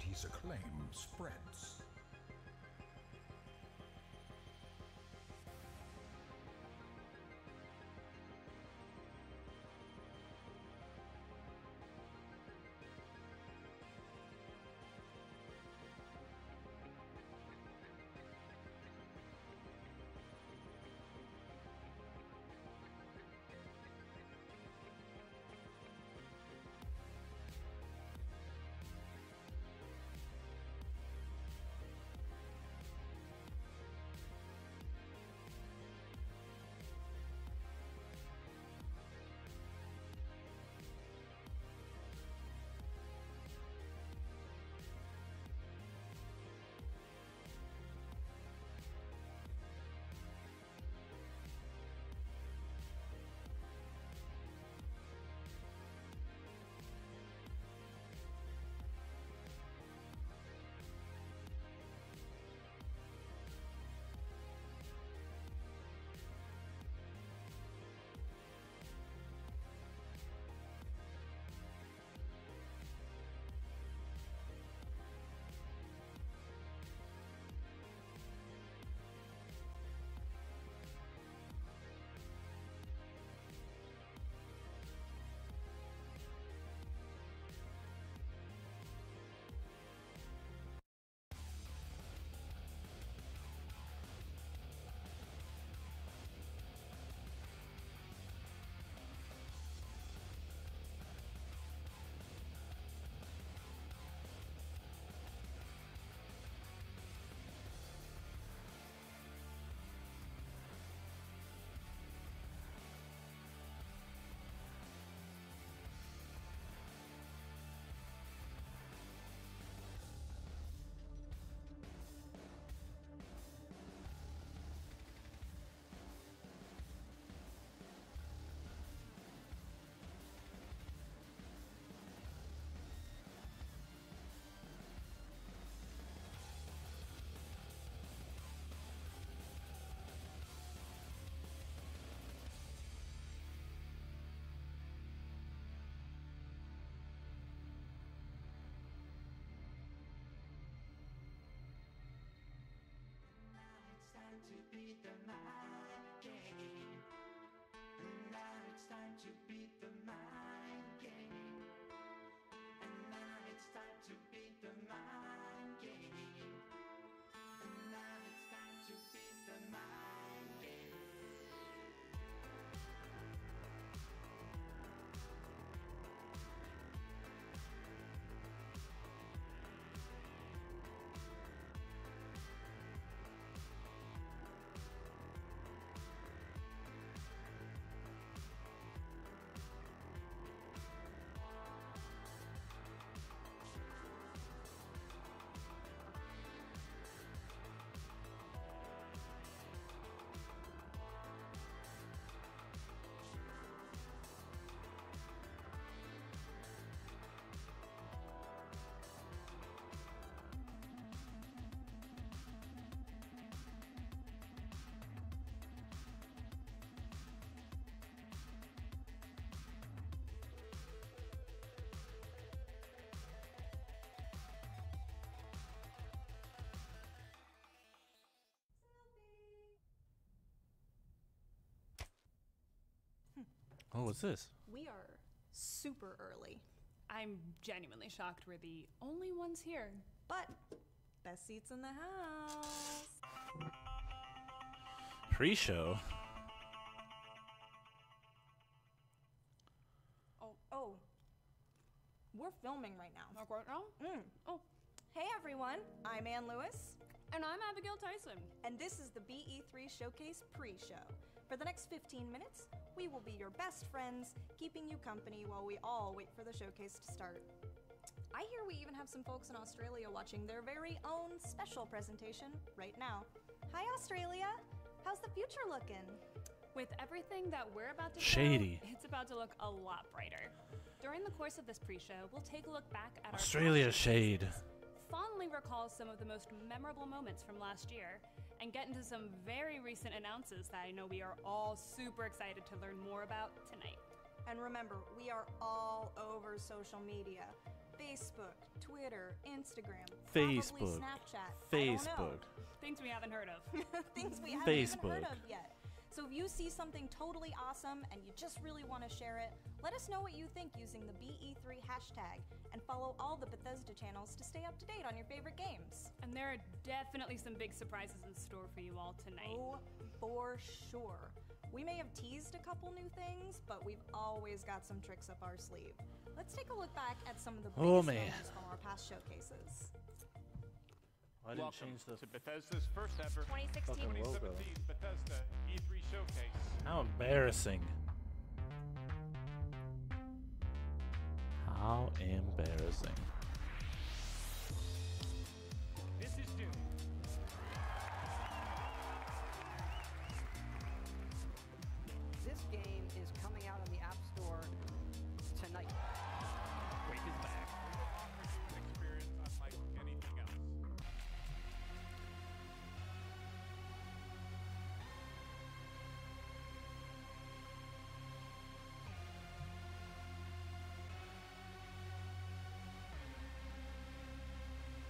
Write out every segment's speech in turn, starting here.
Rocky's acclaim spreads. Oh, what's this? We are super early, I'm genuinely shocked we're the only ones here. but best seats in the house. Pre-show? Oh, we're filming right now. Like right now? Oh, Hey everyone, I'm Ann Lewis, and I'm Abigail Tyson. and this is the BE3 Showcase pre-show. For the next 15 minutes, we will be your best friends, keeping you company while we all wait for the showcase to start. I hear we even have some folks in Australia watching their very own special presentation right now. Hi Australia! How's the future looking? With everything that we're about to Shady. show, it's about to look a lot brighter. During the course of this pre-show, we'll take a look back at Australia our shade. fondly recall some of the most memorable moments from last year, and get into some very recent announces that I know we are all super excited to learn more about tonight. And remember, we are all over social media. Facebook, Twitter, Instagram, Facebook. probably Snapchat. I don't know. Facebook. Things we haven't heard of. Things we haven't even heard Facebook. of yet. So if you see something totally awesome and you just really want to share it, let us know what you think using the BE3 hashtag and follow all the Bethesda channels to stay up to date on your favorite games. And there are definitely some big surprises in store for you all tonight. Oh, for sure. We may have teased a couple new things, but we've always got some tricks up our sleeve. Let's take a look back at some of the biggest moments from our past showcases. I didn't Welcome change the to Bethesda's first ever 2016 fucking logo. 2017 Bethesda E3 showcase. How embarrassing. How embarrassing. This is Doom. This game is coming out on the App Store tonight. Quake is back. An experience unlike anything else.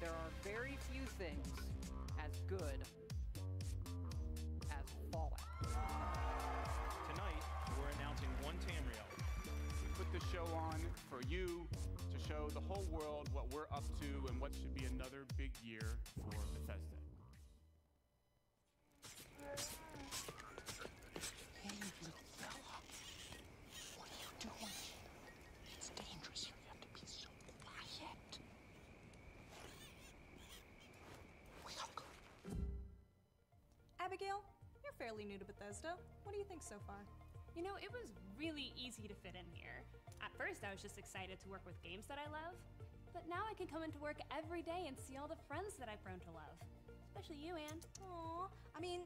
There are very few things as good as Fallout. Tonight, we're announcing one Tamriel. We put the show on for you to show the whole world what we're up to and what should be another big year for Bethesda. Hey, little fella. What are you doing? It's dangerous here. You have to be so quiet. We gotta go. Abigail, you're fairly new to Bethesda. What do you think so far? You know, it was really easy to fit in here. At first, I was just excited to work with games that I love. But now I can come into work every day and see all the friends that I've grown to love. Especially you, Anne. Aw, I mean,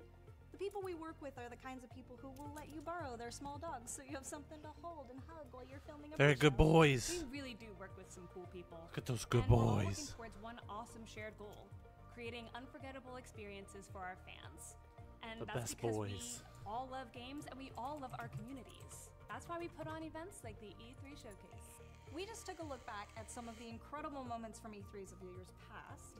the people we work with are the kinds of people who will let you borrow their small dogs so you have something to hold and hug while you're filming a Very good pre-show. boys. We really do work with some cool people. Look at those good And we're all working boys. towards one awesome shared goal, creating unforgettable experiences for our fans. And The that's best because boys. we all love games and we all love our communities. That's why we put on events like the E3 Showcase. We just took a look back at some of the incredible moments from E3s of years past,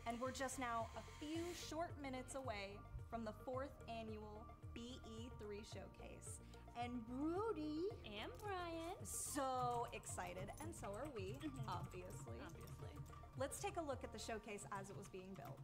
and we're just now a few short minutes away from the 4th annual BE3 Showcase. And Brody And Brian. is so excited, and so are we, obviously. Obviously. Let's take a look at the showcase as it was being built.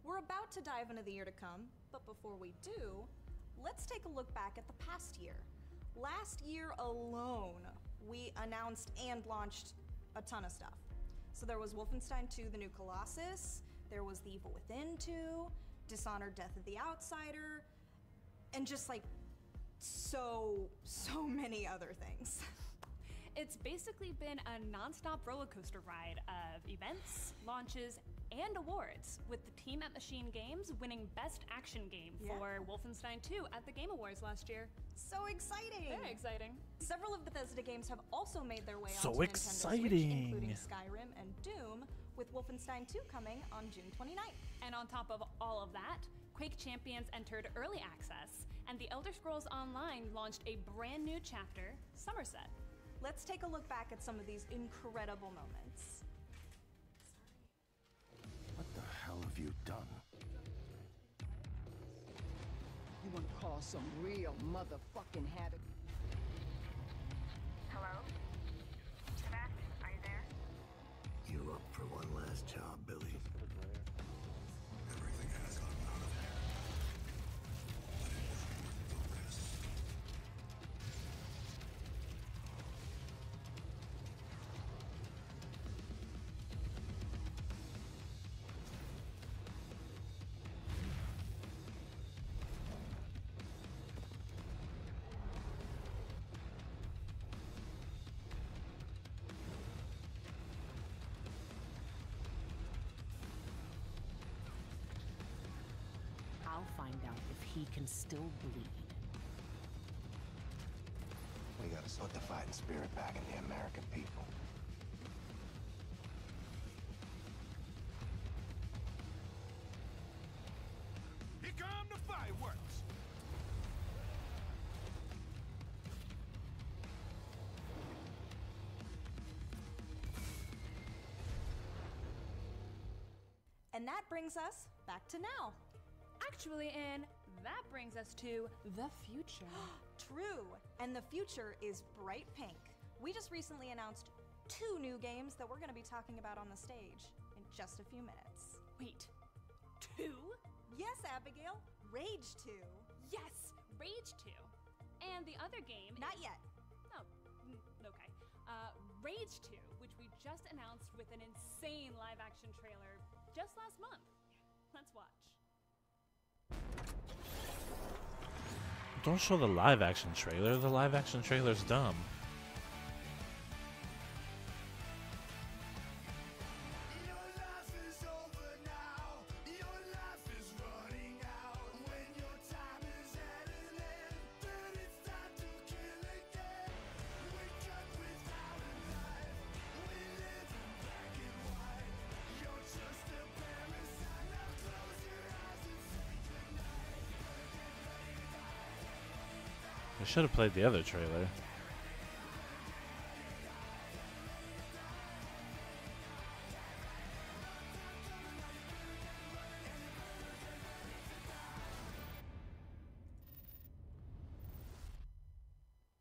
We're about to dive into the year to come, but before we do, let's take a look back at the past year. Last year alone, we announced and launched a ton of stuff. So there was Wolfenstein 2: The New Colossus, there was The Evil Within 2, Dishonored: Death of the Outsider, and just like so many other things. It's basically been a nonstop roller coaster ride of events, launches, and awards, with the team at Machine Games winning Best Action Game for Wolfenstein 2 at the Game Awards last year. So exciting! Very exciting. Several of Bethesda games have also made their way So onto Nintendo Switch, exciting. including Skyrim and Doom, with Wolfenstein 2 coming on June 29th. And on top of all of that, Quake Champions entered early access, and The Elder Scrolls Online launched a brand new chapter, Somerset. Let's take a look back at some of these incredible moments. What the hell have you done? You want to call some real motherfucking havoc? Hello? Sebastian, are you there? You up for one last job, Billy? Everything has gotten out of hand. find out if he can still bleed. We gotta sort the fighting spirit back in the American people. Here come the fireworks! And that brings us back to now. Actually, Anne, that brings us to the future. True, and the future is bright pink. We just recently announced 2 new games that we're going to be talking about on the stage in just a few minutes. Wait, 2? Yes, Abigail, Rage 2. Yes, Rage 2. And the other game Not is... yet. Oh, okay. Rage 2, which we just announced with an insane live-action trailer just last month. Let's watch. Don't show the live action trailer. The live action trailer's dumb. I should have played the other trailer.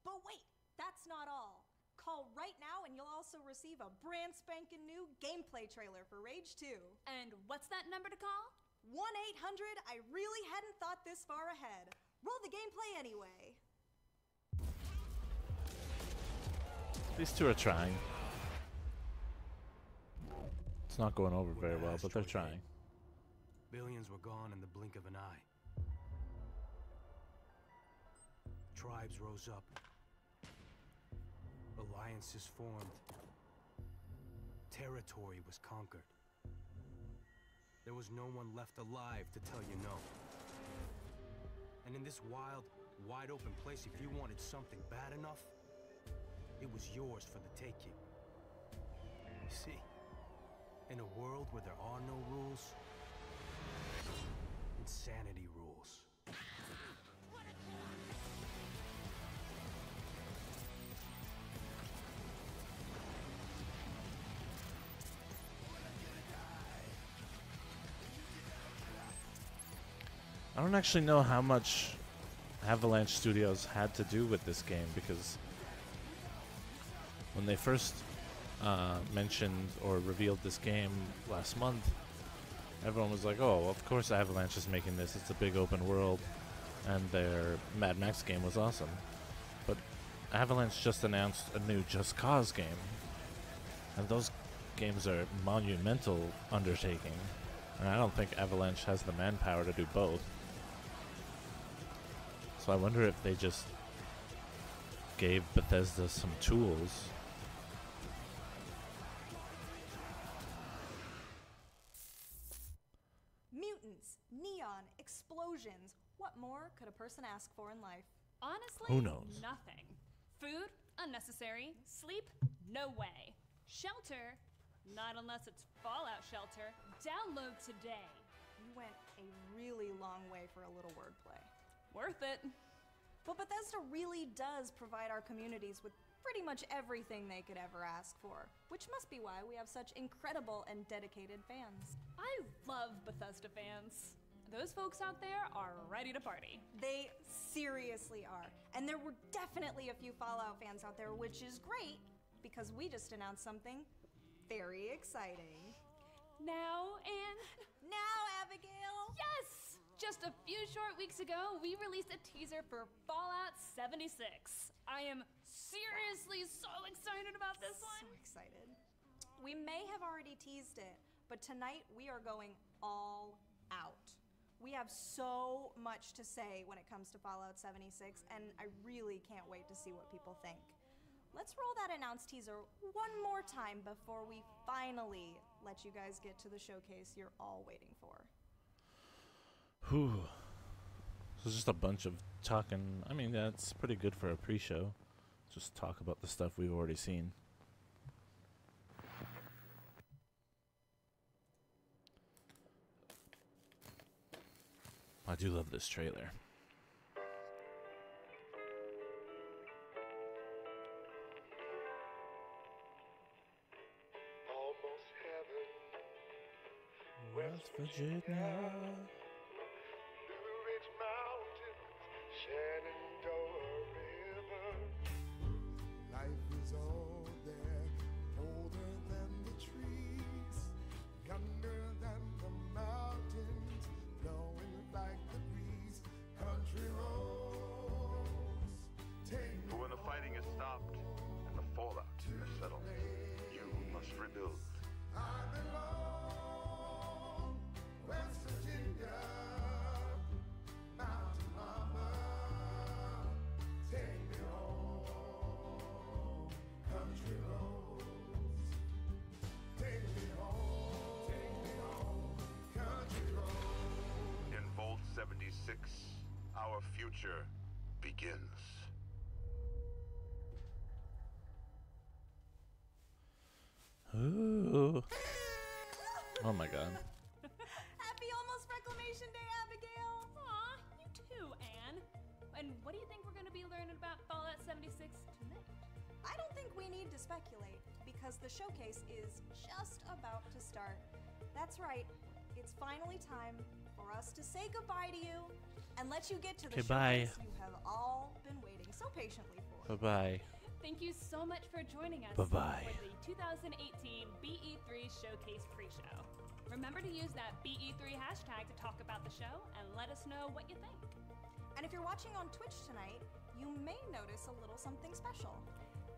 But wait, that's not all. Call right now and you'll also receive a brand spanking new gameplay trailer for Rage 2. And what's that number to call? 1-800, I really hadn't thought this far ahead. Roll the gameplay anyway. These two are trying. It's not going over very well, but they're trying. Billions were gone in the blink of an eye. Tribes rose up. Alliances formed. Territory was conquered. There was no one left alive to tell you no. And in this wild, wide open place, if you wanted something bad enough, it was yours for the taking. You see, in a world where there are no rules, insanity rules. I don't actually know how much Avalanche Studios had to do with this game, because when they first mentioned or revealed this game last month, everyone was like, oh, of course Avalanche is making this. It's a big open world, and their Mad Max game was awesome. But Avalanche just announced a new Just Cause game, and those games are monumental undertaking, and I don't think Avalanche has the manpower to do both. So I wonder if they just gave Bethesda some tools. Mutants, neon, explosions. What more could a person ask for in life? Honestly, Who knows? Nothing. Food? Unnecessary. Sleep? No way. Shelter? Not unless it's Fallout Shelter. Download today. You went a really long way for a little wordplay. Worth it. But Bethesda really does provide our communities with pretty much everything they could ever ask for, which must be why we have such incredible and dedicated fans. I love Bethesda fans. Those folks out there are ready to party. They seriously are. And there were definitely a few Fallout fans out there, which is great, because we just announced something very exciting. Now, Anne? Now, Abigail! Yes! Just a few short weeks ago, we released a teaser for Fallout 76. I am seriously so excited about this one. So excited. We may have already teased it, but tonight we are going all out. We have so much to say when it comes to Fallout 76, and I really can't wait to see what people think. Let's roll that announced teaser one more time before we finally let you guys get to the showcase you're all waiting for. Whew. So it's just a bunch of talking. I mean, that's pretty good for a pre-show. Just talk about the stuff we've already seen. I do love this trailer. Almost heaven. West Virginia. Blue Ridge Mountains, Shenandoah River. Life is all there, older than the trees, younger than the mountains, blowing like the breeze. Country roads, take But when the fighting is stopped and the fallout is settled, you must rebuild. I belong, West Virginia, Mountain Mama, take me home, country roads, take me home, country roads. In Vault 76, our future begins. Ooh. Oh my god. Happy almost Reclamation Day, Abigail! Aw, you too, Anne. And what do you think we're going to be learning about Fallout 76 tonight? I don't think we need to speculate, because the showcase is just about to start. That's right, it's finally time for us to say goodbye to you and let you get to the Goodbye. showcase you have all been waiting so patiently for. Bye-bye. Thank you so much for joining us Bye-bye. for the 2018 BE3 Showcase pre-show. Remember to use that BE3 hashtag to talk about the show and let us know what you think. And if you're watching on Twitch tonight, you may notice a little something special.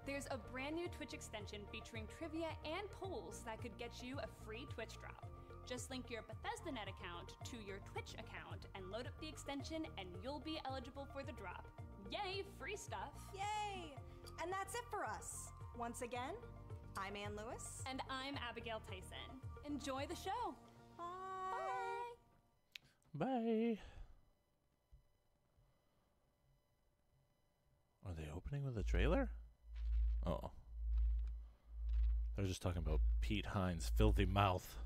There's a brand new Twitch extension featuring trivia and polls that could get you a free Twitch drop. Just link your BethesdaNet account to your Twitch account and load up the extension and you'll be eligible for the drop. Yay, free stuff! Yay! And that's it for us. Once again, I'm Ann Lewis. And I'm Abigail Tyson. Enjoy the show! Bye! Bye. Are they opening with a trailer? Oh. They're just talking about Pete Hines' filthy mouth.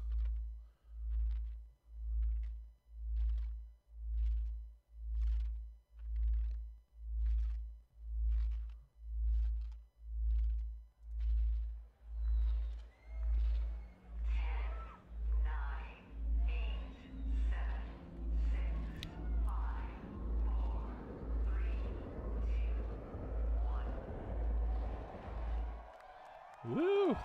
Woo!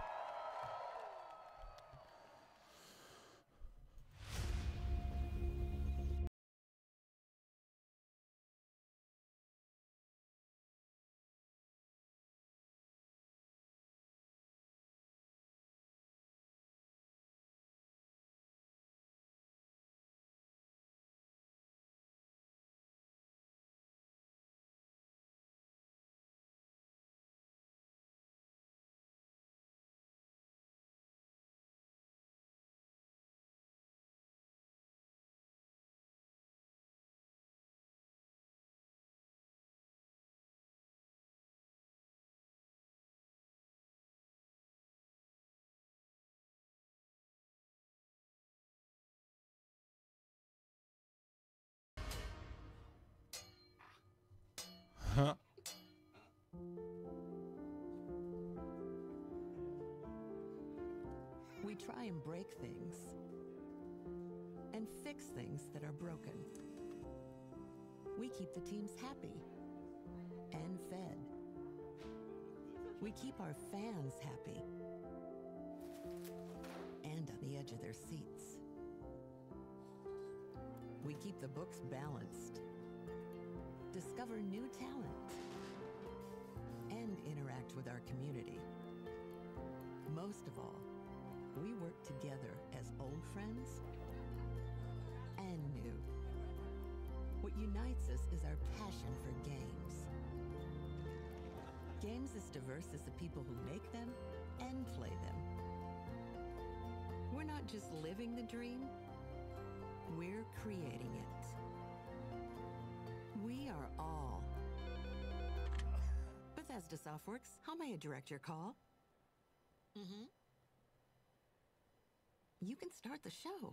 Huh. We try and break things and fix things that are broken. We keep the teams happy and fed. We keep our fans happy and on the edge of their seats. We keep the books balanced, discover new talent, and interact with our community. Most of all, we work together as old friends and new. What unites us is our passion for games. Games as diverse as the people who make them and play them. We're not just living the dream, we're creating it. We are all Bethesda Softworks. How may I direct your call? You can start the show.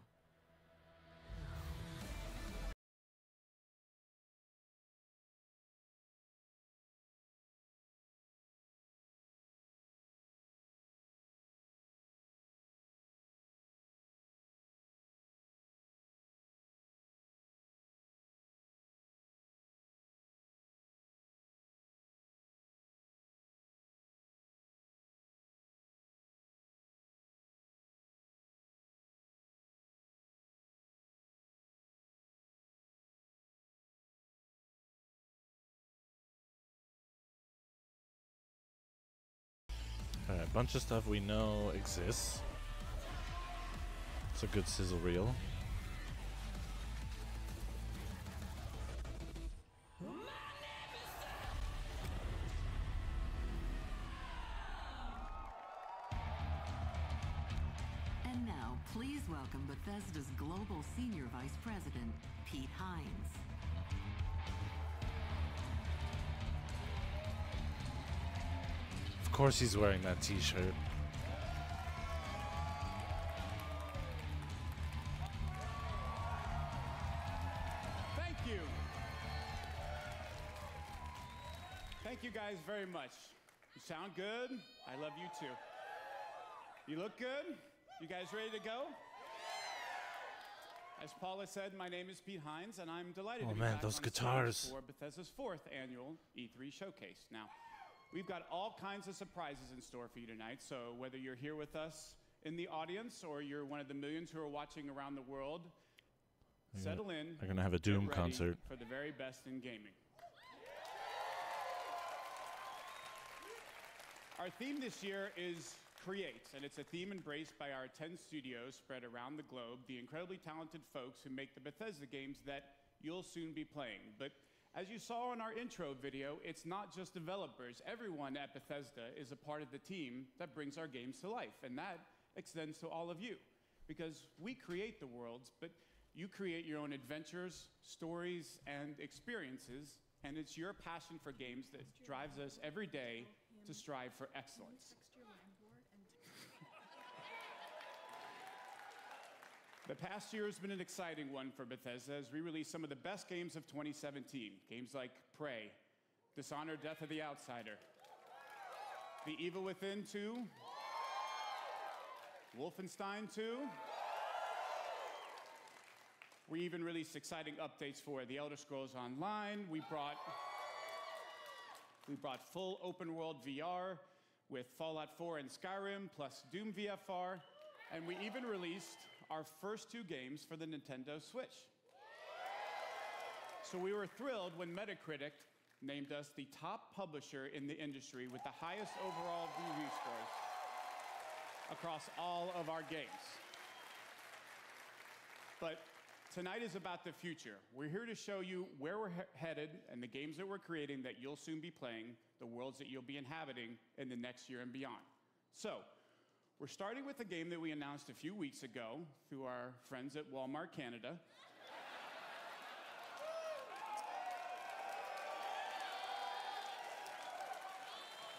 Alright, a bunch of stuff we know exists. It's a good sizzle reel. And now, please welcome Bethesda's Global Senior Vice President, Pete Hines. Of course he's wearing that t-shirt. Thank you. Thank you guys very much. You sound good. I love you too. You look good. You guys ready to go? As Paula said, my name is Pete Hines, and I'm delighted to be back those on stage guitars. for Bethesda's 4th annual E3 Showcase. Now, we've got all kinds of surprises in store for you tonight, so whether you're here with us in the audience or you're one of the millions who are watching around the world, settle in. They're gonna have a get Doom ready concert. for the very best in gaming. Our theme this year is Create, and it's a theme embraced by our 10 studios spread around the globe, the incredibly talented folks who make the Bethesda games that you'll soon be playing. But as you saw in our intro video, it's not just developers. Everyone at Bethesda is a part of the team that brings our games to life, and that extends to all of you. Because we create the worlds, but you create your own adventures, stories, and experiences, and it's your passion for games that drives us every day to strive for excellence. The past year has been an exciting one for Bethesda as we released some of the best games of 2017. Games like Prey, Dishonored: Death of the Outsider, The Evil Within 2, Wolfenstein 2. We even released exciting updates for The Elder Scrolls Online. We brought full open world VR with Fallout 4 and Skyrim, plus Doom VFR, and we even released our first 2 games for the Nintendo Switch. So we were thrilled when Metacritic named us the top publisher in the industry with the highest overall review scores across all of our games. But tonight is about the future. We're here to show you where we're headed and the games that we're creating that you'll soon be playing, the worlds that you'll be inhabiting in the next year and beyond. So, we're starting with a game that we announced a few weeks ago through our friends at Walmart Canada.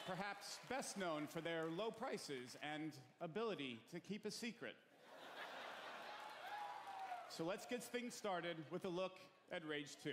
Perhaps best known for their low prices and ability to keep a secret. So let's get things started with a look at Rage 2.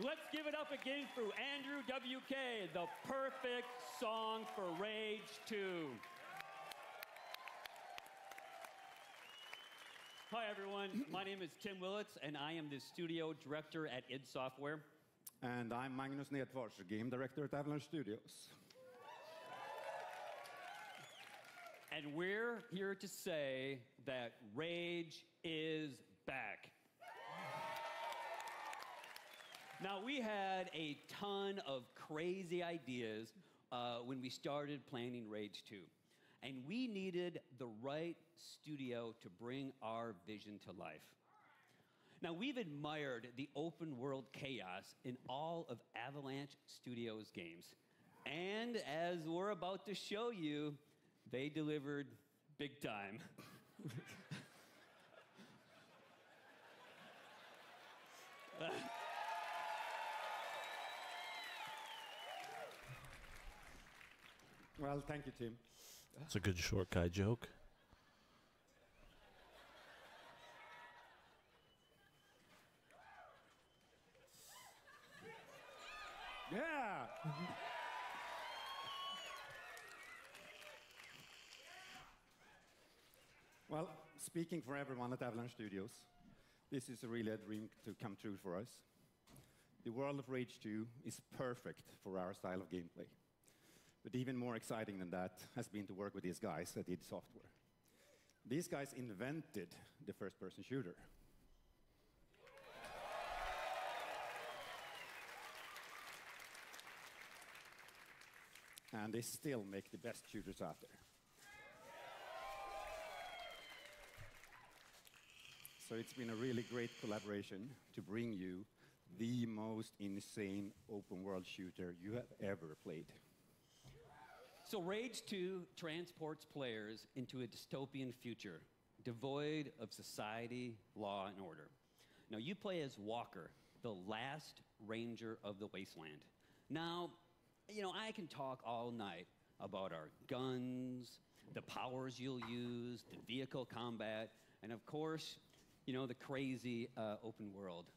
Let's give it up again for Andrew WK, the perfect song for Rage 2. Hi, everyone. My name is Tim Willits, and I am the studio director at id Software. And I'm Magnus Nedfors, game director at Avalanche Studios. And we're here to say that Rage is back. Now, we had a ton of crazy ideas when we started planning Rage 2. And we needed the right studio to bring our vision to life. Now, we've admired the open world chaos in all of Avalanche Studios games. And as we're about to show you, they delivered big time. Well, thank you, Tim. It's a good short guy joke. Yeah! Well, speaking for everyone at Avalanche Studios, this is really a dream to come true for us. The world of Rage 2 is perfect for our style of gameplay. But even more exciting than that has been to work with these guys at id Software. These guys invented the first-person shooter. And they still make the best shooters out there. So it's been a really great collaboration to bring you the most insane open-world shooter you have ever played. So Rage 2 transports players into a dystopian future, devoid of society, law, and order. Now, you play as Walker, the last ranger of the wasteland. Now, you know, I can talk all night about our guns, the powers you'll use, the vehicle combat, and of course, you know, the crazy open world.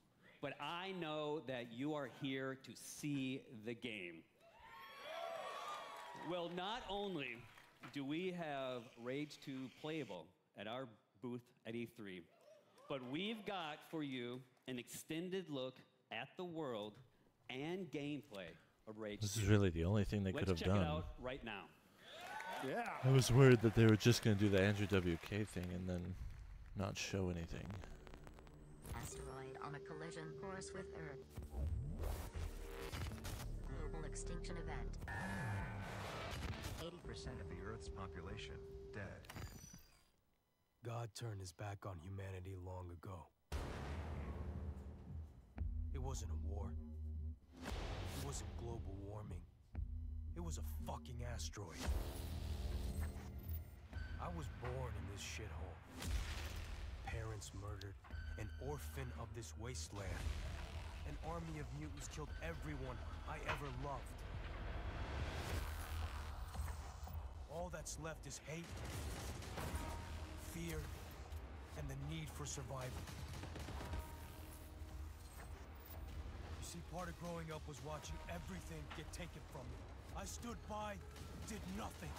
But I know that you are here to see the game. Well, not only do we have Rage 2 playable at our booth at E3, but we've got for you an extended look at the world and gameplay of Rage 2. This is really the only thing they could have done. Let's check it out right now. Yeah. I was worried that they were just going to do the Andrew WK thing and then not show anything. Asteroid on a collision course with Earth. Global extinction event. 80% of the Earth's population dead. God turned his back on humanity long ago. It wasn't a war. It wasn't global warming. It was a fucking asteroid. I was born in this shithole. Parents murdered, an orphan of this wasteland. An army of mutants killed everyone I ever loved. All that's left is hate, fear, and the need for survival. You see, part of growing up was watching everything get taken from me. I stood by, did nothing.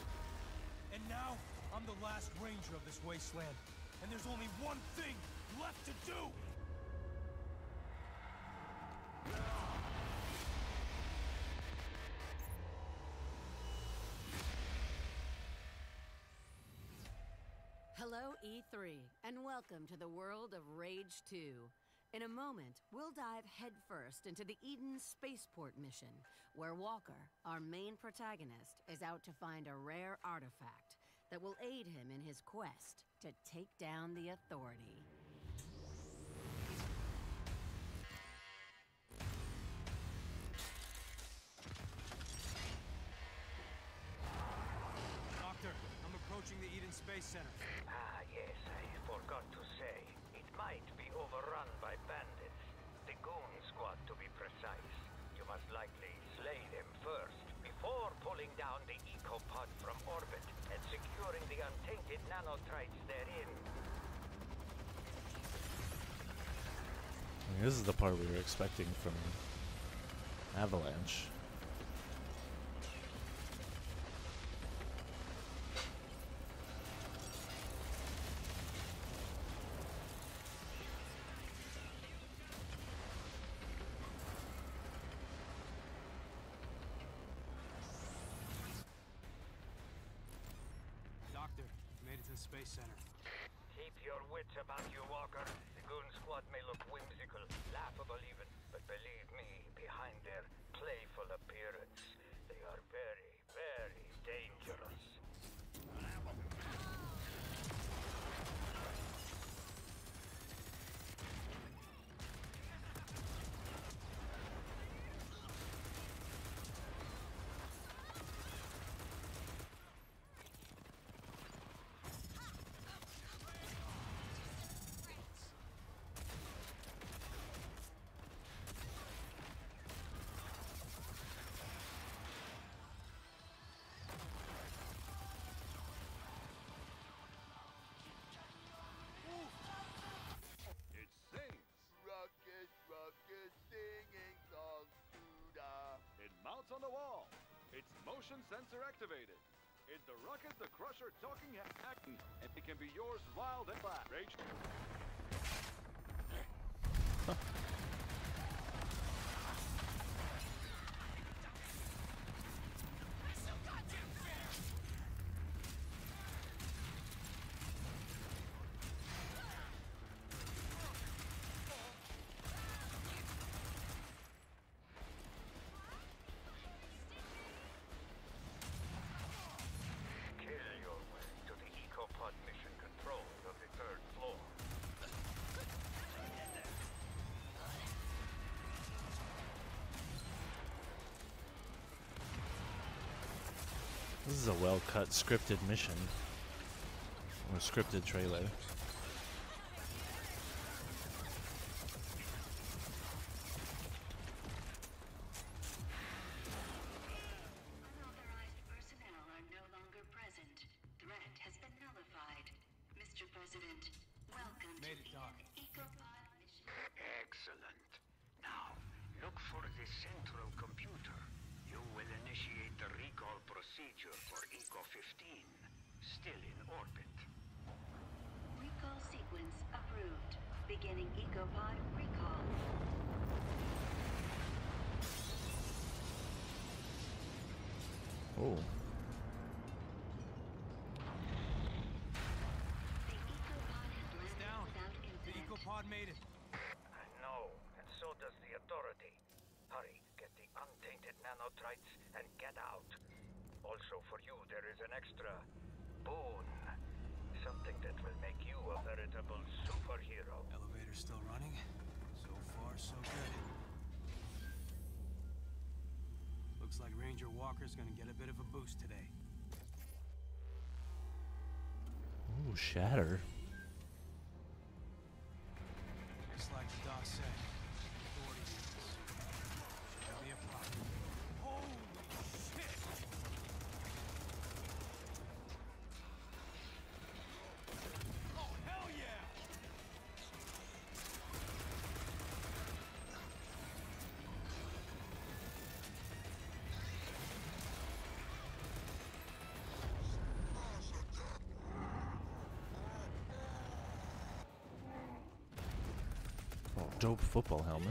And now, I'm the last ranger of this wasteland, and there's only one thing left to do! Hello, E3, and welcome to the world of Rage 2. In a moment, we'll dive headfirst into the Eden Spaceport mission, where Walker, our main protagonist, is out to find a rare artifact that will aid him in his quest to take down the Authority. Doctor, I'm approaching the Eden Space Center. Ah, yes, I forgot to say. It might be overrun by bandits. The Goon Squad, to be precise. You must likely slay them first, before pulling down the ecopod from orbit and securing the untainted nanotrites therein. I mean, this is the part we were expecting from Avalanche. Doctor, made it to the Space Center. Keep your wits about you, Walker. The Goon Squad may look whimsical, laughable even, but believe me, behind their playful appearance, they are very, very dangerous. It sings. Rocket, rocket, singing songs to the... It mounts on the wall. It's motion sensor activated. It's the Rocket the Crusher talking acting, and it can be yours wild and flat. Rage. Kill your way to the EcoPod mission control of the 3rd floor. This is a well-cut scripted mission. Or scripted trailer. Unauthorized personnel are no longer present. Threat has been nullified. Mr. President, welcome Made it, to Doc. EcoPod mission. Excellent. Now, look for the central computer. You will initiate the recall procedure for Eco-15, still in orbit. Recall sequence approved. Beginning EcoPod recall. Oh. It's down. The EcoPod made it. I know, and so does the Authority. Hurry, get the untainted nanotrites and get out. Also for you, there is an extra boon. Something that will make you a veritable superhero. Elevator's still running. So far, so good. Looks like Ranger Walker's gonna get a bit of a boost today. Ooh, Shatter. Just like the doc said. Authority units. Should be a problem. Holy shit! Oh, hell yeah! Oh, dope football helmet.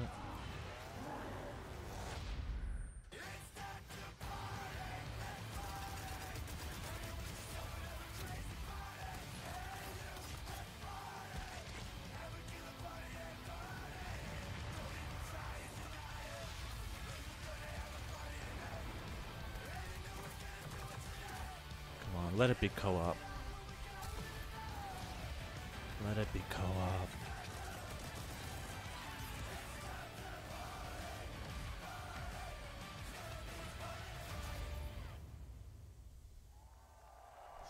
Come on, let it be co-op. Let it be co-op.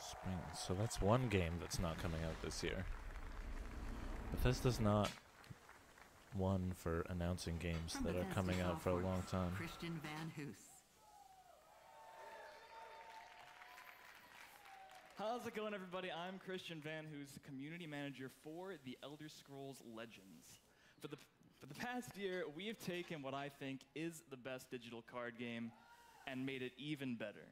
Spring. So that's one game that's not coming out this year. Bethesda's not one for announcing games From that are Bethesda coming out for a Softworks, long time. Christian Van Hoos. How's it going, everybody? I'm Christian Van Hoos, the community manager for The Elder Scrolls Legends. For the past year, we have taken what I think is the best digital card game and made it even better.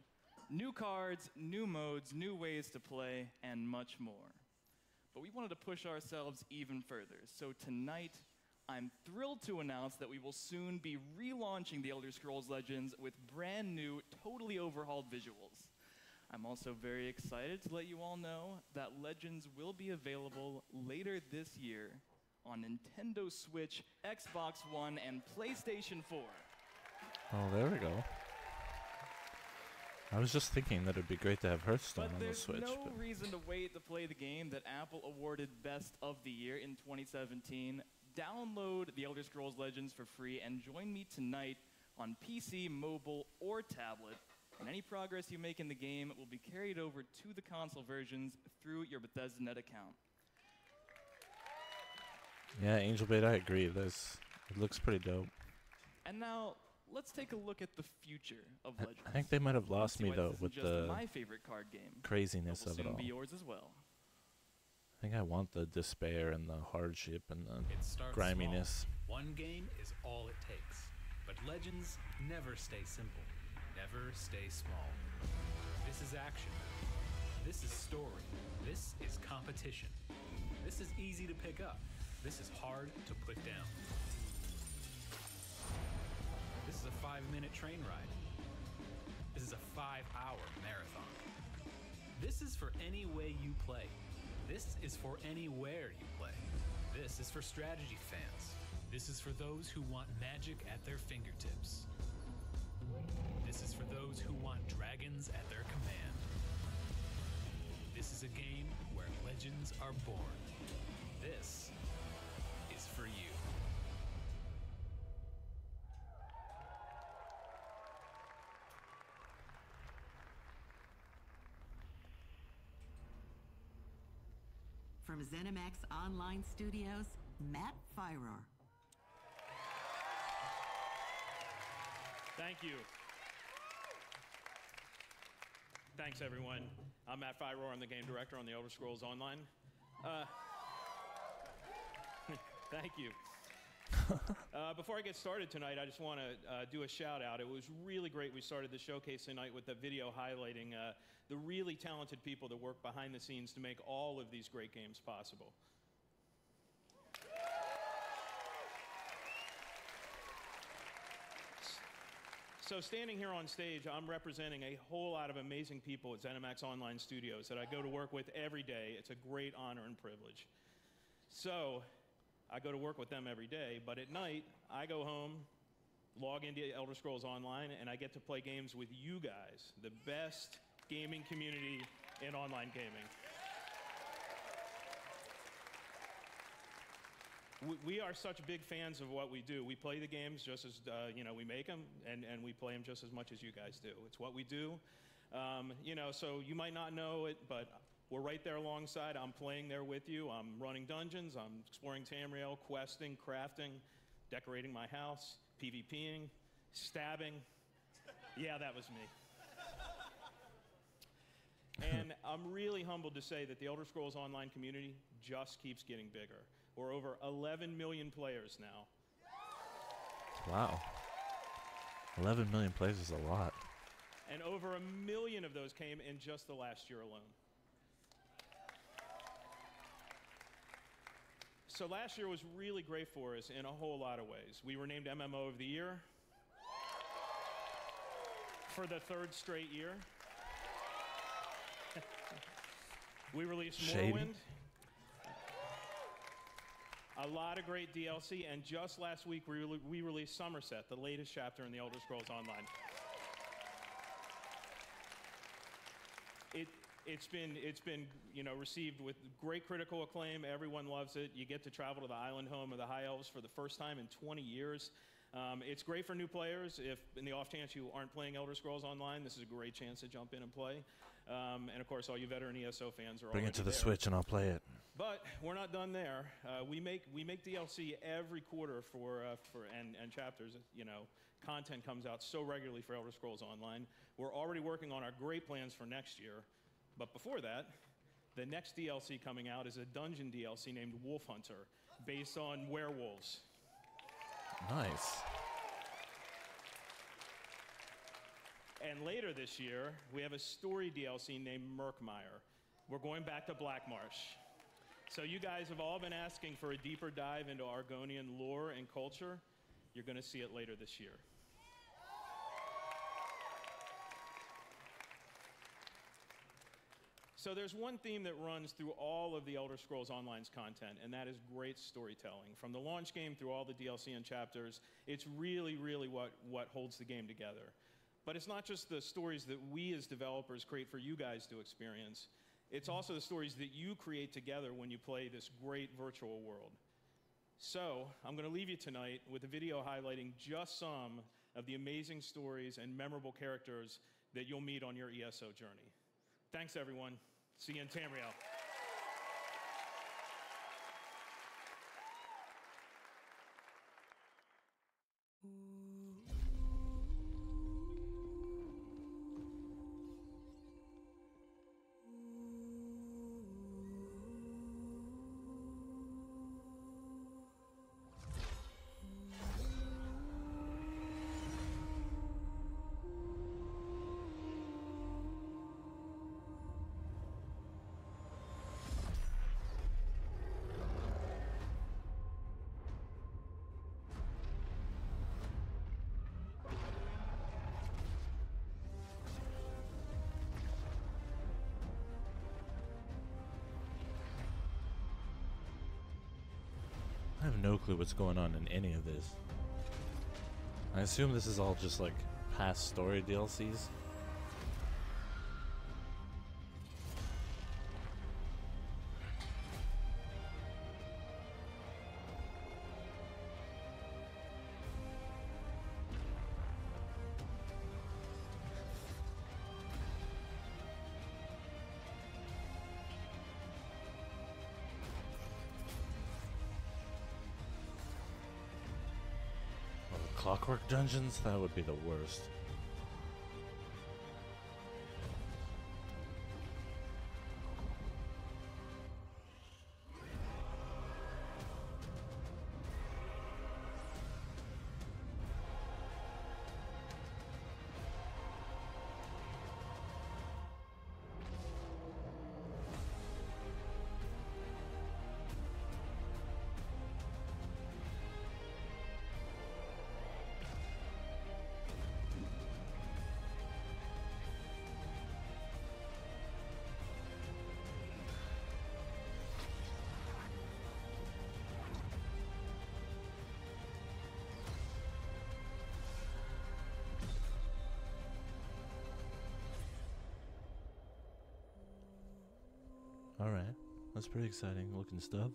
New cards, new modes, new ways to play, and much more. But we wanted to push ourselves even further. So tonight, I'm thrilled to announce that we will soon be relaunching The Elder Scrolls Legends with brand new, totally overhauled visuals. I'm also very excited to let you all know that Legends will be available later this year on Nintendo Switch, Xbox One, and PlayStation 4. Oh, there we go. I was just thinking that it'd be great to have Hearthstone on the Switch. But there's no reason to wait to play the game that Apple awarded Best of the Year in 2017. Download The Elder Scrolls Legends for free and join me tonight on PC, mobile, or tablet. And any progress you make in the game will be carried over to the console versions through your Bethesda.net account. Yeah, Angel Bait, I agree. It looks pretty dope. And now, let's take a look at the future of Legends. I think they might have lost me, though, with the my favorite card game, craziness of it all. Be yours as well. I think I want the despair and the hardship and the It starts griminess. small. One game is all it takes. But Legends never stay simple. Never stay small. This is action. This is story. This is competition. This is easy to pick up. This is hard to put down. This is a 5-minute train ride. This is a 5-hour marathon. This is for any way you play. This is for anywhere you play. This is for strategy fans. This is for those who want magic at their fingertips. This is for those who want dragons at their command. This is a game where legends are born. This is for you. From ZeniMax Online Studios, Matt Firor. Thank you. Thanks, everyone. I'm Matt Firor. I'm the game director on the Elder Scrolls Online. Thank you. Before I get started tonight, I just want to do a shout out. It was really great. We started the showcase tonight with the video highlighting the really talented people that work behind the scenes to make all of these great games possible. So standing here on stage, I'm representing a whole lot of amazing people at ZeniMax Online Studios that I go to work with every day. It's a great honor and privilege. So I go to work with them every day, but at night, I go home, log into Elder Scrolls Online, and I get to play games with you guys, the best gaming community in online gaming. We are such big fans of what we do. We play the games just as, we make them, and we play them just as much as you guys do. It's what we do. So you might not know it, but we're right there alongside. I'm playing there with you. I'm running dungeons. I'm exploring Tamriel, questing, crafting, decorating my house, PvPing, stabbing. Yeah, that was me. And I'm really humbled to say that the Elder Scrolls Online community just keeps getting bigger. We're over 11 million players now. Wow. 11 million players is a lot. And over 1 million of those came in just the last year alone. So last year was really great for us in a whole lot of ways. We were named MMO of the Year for the 3rd straight year. We released Morrowind. A lot of great DLC, and just last week we released Somerset, the latest chapter in the Elder Scrolls Online. It's been received with great critical acclaim. Everyone loves it. You get to travel to the island home of the High Elves for the first time in 20 years. It's great for new players. If in the off chance you aren't playing Elder Scrolls Online, this is a great chance to jump in and play. And of course, all you veteran ESO fans are Bring it to the there. Switch and I'll play it. But we're not done there. We make DLC every quarter and chapters. Content comes out so regularly for Elder Scrolls Online. We're already working on our great plans for next year. But before that, the next DLC coming out is a dungeon DLC named Wolf Hunter, based on werewolves. Nice. And later this year, we have a story DLC named Murkmire. We're going back to Blackmarsh. So you guys have all been asking for a deeper dive into Argonian lore and culture. You're going to see it later this year. So there's one theme that runs through all of the Elder Scrolls Online's content, and that is great storytelling. From the launch game through all the DLC and chapters, it's really, really what holds the game together. But it's not just the stories that we as developers create for you guys to experience. It's also the stories that you create together when you play this great virtual world. So I'm going to leave you tonight with a video highlighting just some of the amazing stories and memorable characters that you'll meet on your ESO journey. Thanks, everyone. See you in Tamriel. I have no clue what's going on in any of this. I assume this is all just like past story DLCs. Clockwork dungeons? That would be the worst. Alright, that's pretty exciting looking stuff.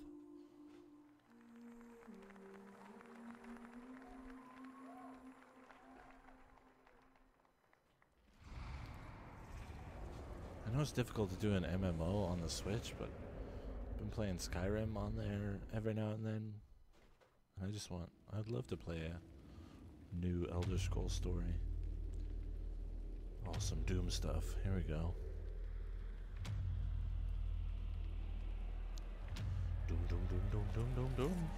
I know it's difficult to do an MMO on the Switch, but I've been playing Skyrim on there every now and then. I'd love to play a new Elder Scrolls story. Awesome Doom stuff. Here we go. Doom, doom, doom, doom, doom, doom, doom.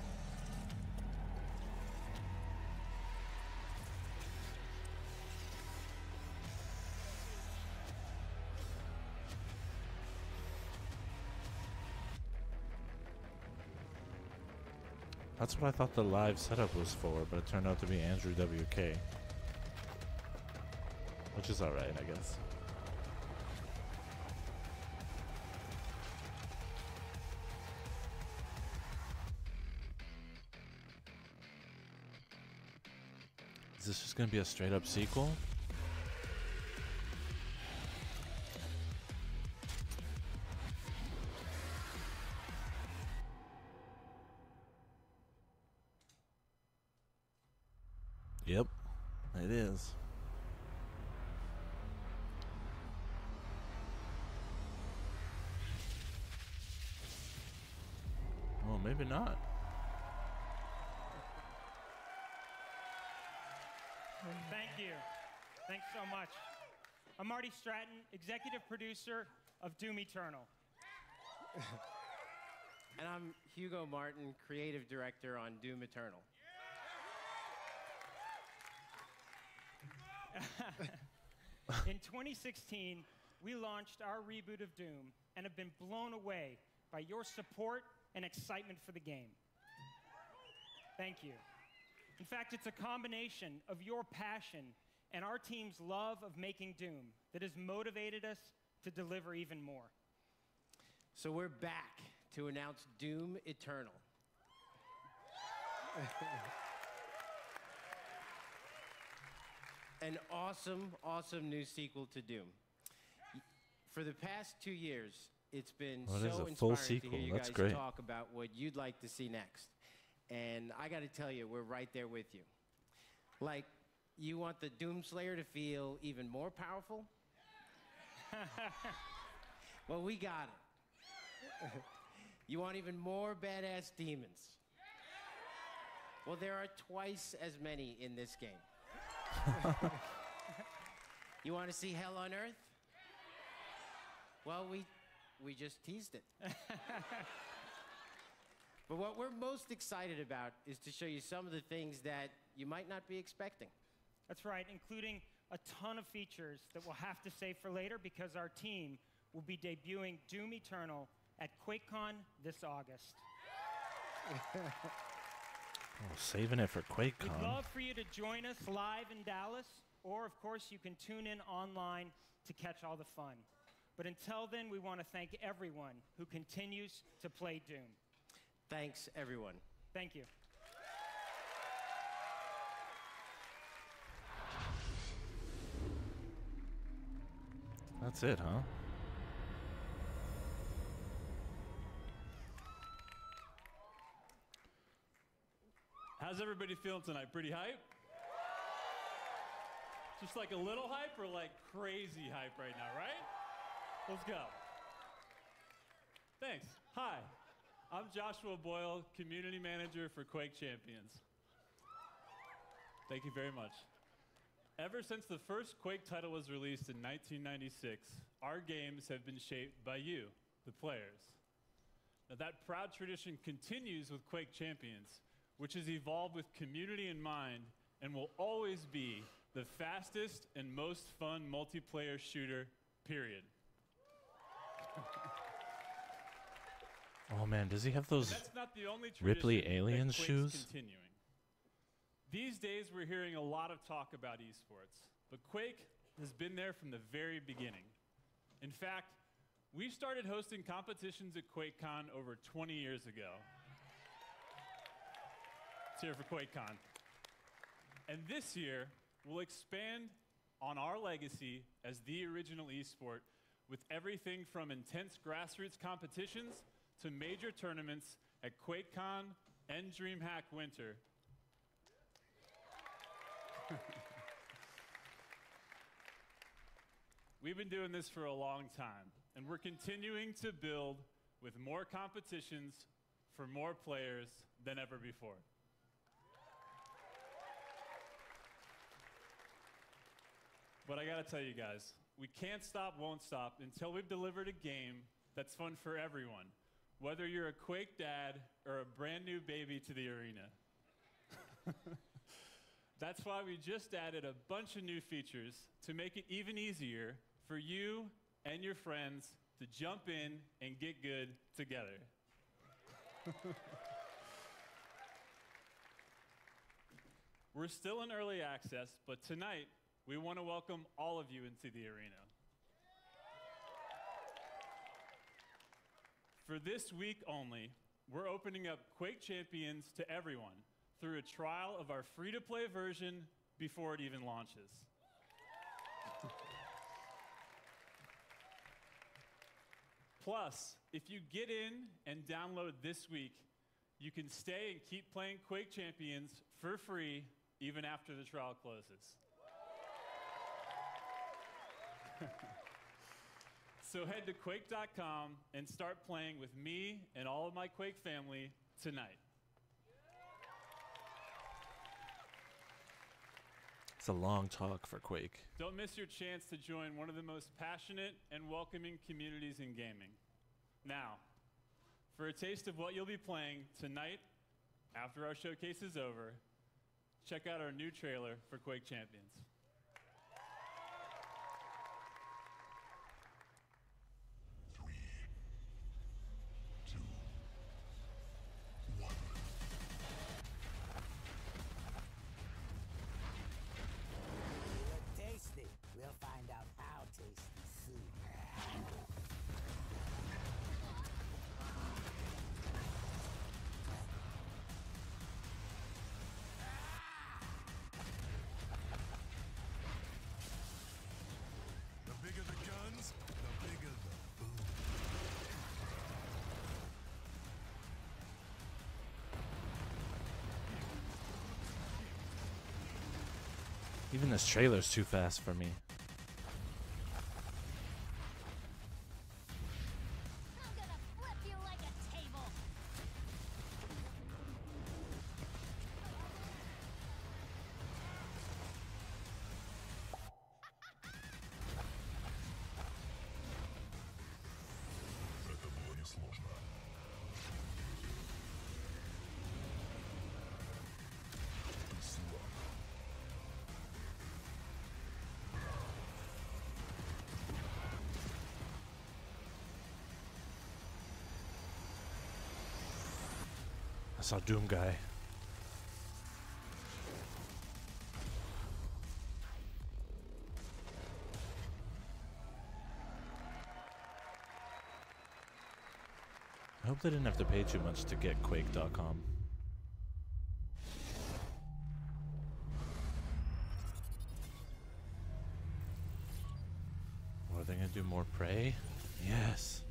That's what I thought the live setup was for, but it turned out to be Andrew WK. Which is alright, I guess. Is this just gonna be a straight up sequel? Yep, it is. Well, maybe not. Thank you. Thanks so much. I'm Marty Stratton, executive producer of Doom Eternal. And I'm Hugo Martin, creative director on Doom Eternal. In 2016, we launched our reboot of Doom and have been blown away by your support and excitement for the game. Thank you. In fact, it's a combination of your passion and our team's love of making Doom that has motivated us to deliver even more. So we're back to announce Doom Eternal. An awesome, awesome new sequel to Doom. For the past 2 years, it's been Well, it is so a full inspiring to sequel. hear you That's guys great. talk about what you'd like to see next. And I got to tell you, we're right there with you. Like, you want the Doomslayer to feel even more powerful? Well, we got it. You want even more badass demons? Well, there are twice as many in this game. You want to see hell on earth? Well, we just teased it. But what we're most excited about is to show you some of the things that you might not be expecting. That's right, including a ton of features that we'll have to save for later because our team will be debuting Doom Eternal at QuakeCon this August. Oh, saving it for We'd QuakeCon. love for you to join us live in Dallas, or of course you can tune in online to catch all the fun. But until then, we want to thank everyone who continues to play Doom. Thanks, everyone. Thank you. That's it, huh? How's everybody feeling tonight? Pretty hype? Just like a little hype or like crazy hype right now, right? Let's go. Thanks. Hi, I'm Joshua Boyle, Community Manager for Quake Champions. Thank you very much. Ever since the first Quake title was released in 1996, our games have been shaped by you, the players. Now that proud tradition continues with Quake Champions, which has evolved with community in mind and will always be the fastest and most fun multiplayer shooter, period. Oh man, does he have those And that's not the only Ripley tradition Aliens that Quake's shoes? Continuing. These days we're hearing a lot of talk about esports, but Quake has been there from the very beginning. In fact, we started hosting competitions at QuakeCon over 20 years ago. Let's hear it for QuakeCon. And this year, we'll expand on our legacy as the original esport with everything from intense grassroots competitions to major tournaments at QuakeCon and DreamHack Winter. We've been doing this for a long time, and we're continuing to build with more competitions for more players than ever before. But I gotta tell you guys, we can't stop, won't stop until we've delivered a game that's fun for everyone, whether you're a Quake dad or a brand new baby to the arena. That's why we just added a bunch of new features to make it even easier for you and your friends to jump in and get good together. We're still in early access, but tonight we want to welcome all of you into the arena. For this week only, we're opening up Quake Champions to everyone through a trial of our free-to-play version before it even launches. Plus, if you get in and download this week, you can stay and keep playing Quake Champions for free even after the trial closes. So head to Quake.com and start playing with me and all of my Quake family tonight. It's a long talk for Quake. Don't miss your chance to join one of the most passionate and welcoming communities in gaming. Now, for a taste of what you'll be playing tonight after our showcase is over, check out our new trailer for Quake Champions. Even this trailer's too fast for me. I saw Doom Guy. I hope they didn't have to pay too much to get Quake.com. Or are they gonna do more Prey? Yes.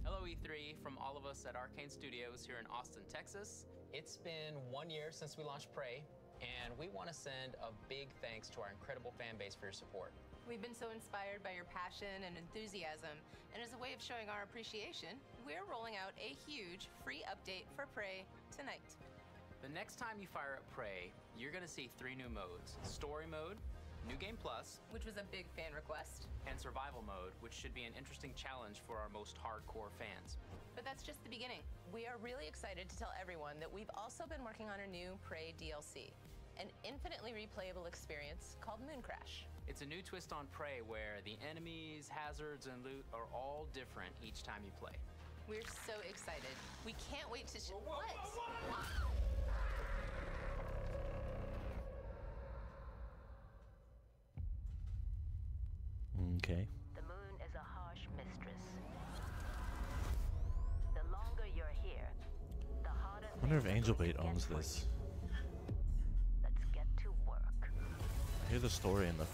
Hello E3 from all of us at Arcane Studios here in Austin, Texas. It's been 1 year since we launched Prey, and we want to send a big thanks to our incredible fan base for your support. We've been so inspired by your passion and enthusiasm, and as a way of showing our appreciation, we're rolling out a huge free update for Prey tonight. The next time you fire up Prey, you're going to see 3 new modes. Story mode, New Game Plus, which was a big fan request, and Survival mode, which should be an interesting challenge for our most hardcore fans. But that's just the beginning. We are really excited to tell everyone that we've also been working on a new Prey DLC, an infinitely replayable experience called Mooncrash. It's a new twist on Prey where the enemies, hazards, and loot are all different each time you play. We're so excited. We can't wait to what? Okay. The moon is a harsh mistress. The longer you're here, the harder. I wonder if Angel Bait owns this. Let's get to work. I hear the story in the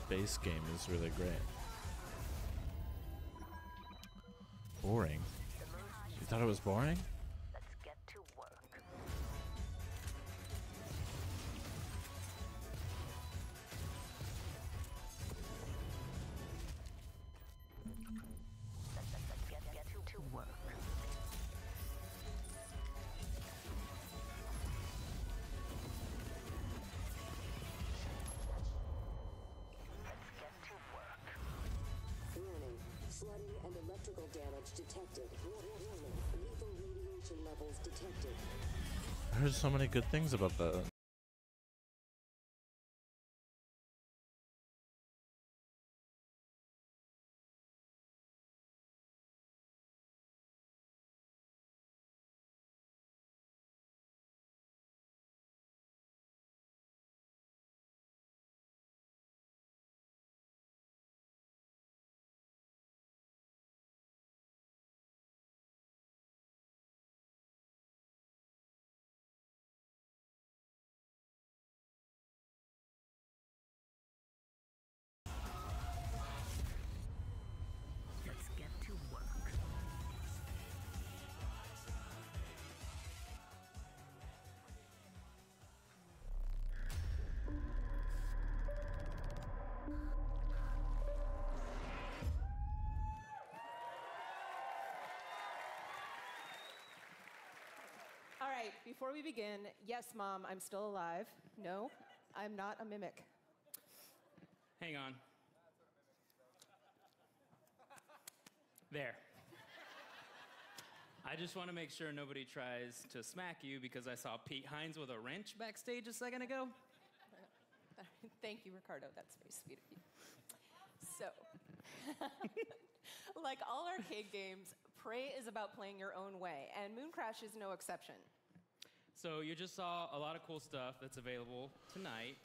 base game is really great. Boring. You thought it was boring? Let's get to work. Let's get to work. Warning. Flooding and electrical damage detected. Warning. Lethal radiation levels detected. I heard so many good things about that. Let's get to work. All right, before we begin, yes, Mom, I'm still alive. No, I'm not a mimic. Hang on. There. I just want to make sure nobody tries to smack you because I saw Pete Hines with a wrench backstage a second ago. Thank you, Ricardo. That's very sweet of you. So, like all arcade games, Prey is about playing your own way, and Mooncrash is no exception. So you just saw a lot of cool stuff that's available tonight,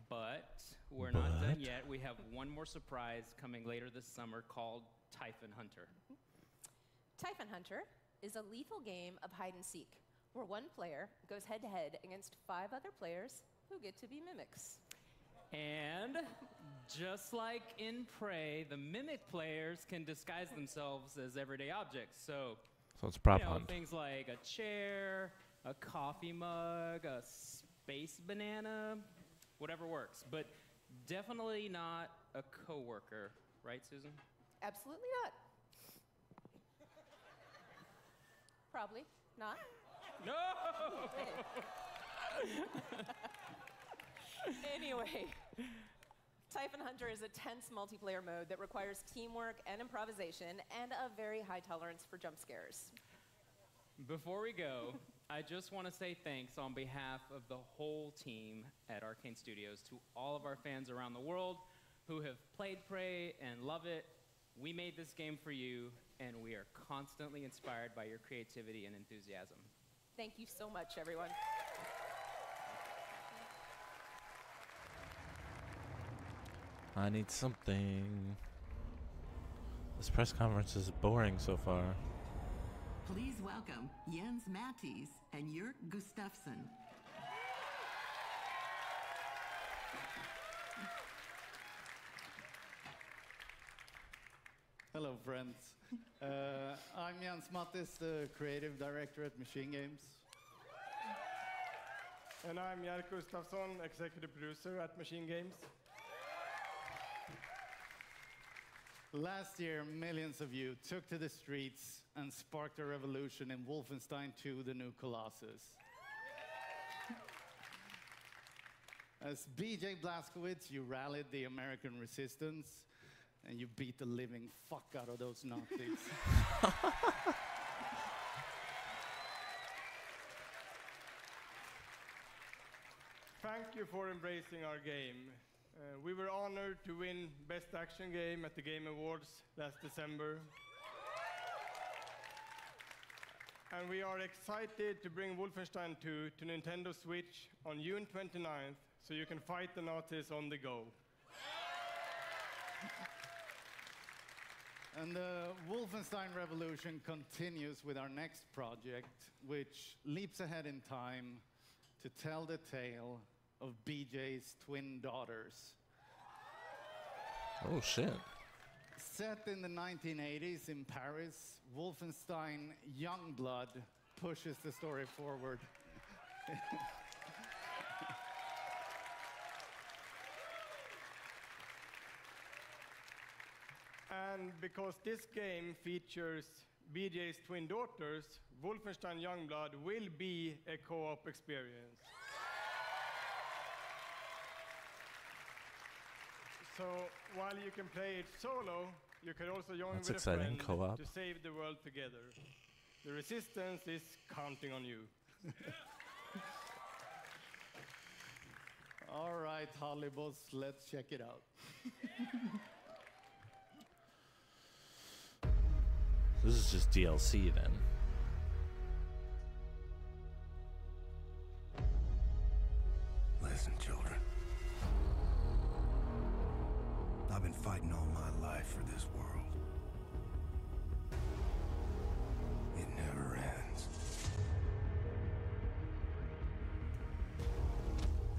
but we're not done yet. We have one more surprise coming later this summer called Typhon Hunter. Typhon Hunter is a lethal game of hide and seek, where one player goes head-to-head against 5 other players who get to be mimics. And just like in Prey, the mimic players can disguise themselves as everyday objects. So it's prop you know, hunt. things like a chair, a coffee mug, a space banana, whatever works. But definitely not a coworker, right, Susan? Absolutely not. Probably not. No! Anyway, Typhon Hunter is a tense multiplayer mode that requires teamwork and improvisation and a very high tolerance for jump scares. Before we go, I just want to say thanks on behalf of the whole team at Arcane Studios to all of our fans around the world who have played Prey and love it. We made this game for you, and we are constantly inspired by your creativity and enthusiasm. Thank you so much, everyone. I need something. This press conference is boring so far. Please welcome Jens Mattis and Jörg Gustafsson. Hello, friends. I'm Jens Mattis, the creative director at Machine Games. And I'm Jörg Gustafsson, executive producer at Machine Games. Last year, millions of you took to the streets and sparked a revolution in Wolfenstein 2: The New Colossus. As BJ Blazkowicz, you rallied the American resistance, and you beat the living fuck out of those Nazis. Thank you for embracing our game. We were honored to win Best Action Game at the Game Awards last December. And we are excited to bring Wolfenstein 2 to Nintendo Switch on June 29th, so you can fight the Nazis on the go. And the Wolfenstein revolution continues with our next project, which leaps ahead in time to tell the tale of BJ's twin daughters. Oh, shit. Set in the 1980s in Paris, Wolfenstein Youngblood pushes the story forward. And because this game features BJ's twin daughters, Wolfenstein Youngblood will be a co-op experience. So while you can play it solo, you can also join That's with exciting, a friend co-op. to save the world together. The resistance is counting on you. All right, Hollybos, let's check it out. This is just DLC then. Listen, children. I've been fighting all my life for this world. It never ends.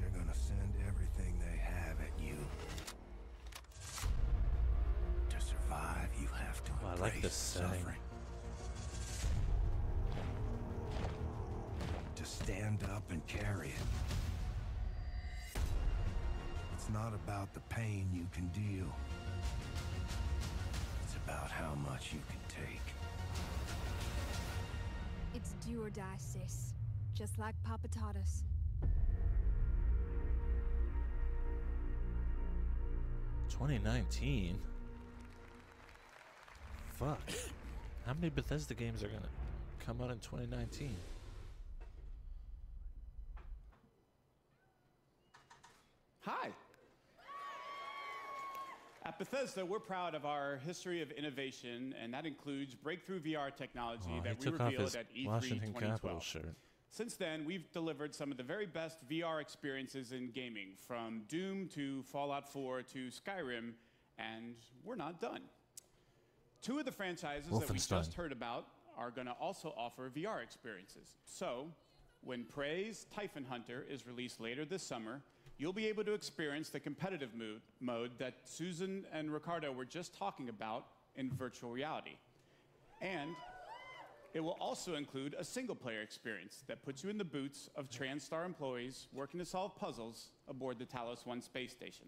They're gonna send everything they have at you. To survive, you have to Oh, I embrace like this setting. suffering. To stand up and carry it. It's not about the pain you can deal. It's about how much you can take. It's do or die, sis. Just like Papa taught us. $2019. Fuck. How many Bethesda games are gonna come out in 2019? Hi. At Bethesda, we're proud of our history of innovation, and that includes breakthrough VR technology Oh, he that we took off revealed his at E3 Washington 2012. Capitals shirt. Since then, we've delivered some of the very best VR experiences in gaming, from Doom to Fallout 4 to Skyrim, and we're not done. Two of the franchises that we Wolfenstein. just heard about are going to also offer VR experiences. So, when Prey's Typhon Hunter is released later this summer, you'll be able to experience the competitive mode that Susan and Ricardo were just talking about in virtual reality. And It will also include a single-player experience that puts you in the boots of TranStar employees working to solve puzzles aboard the Talos 1 space station.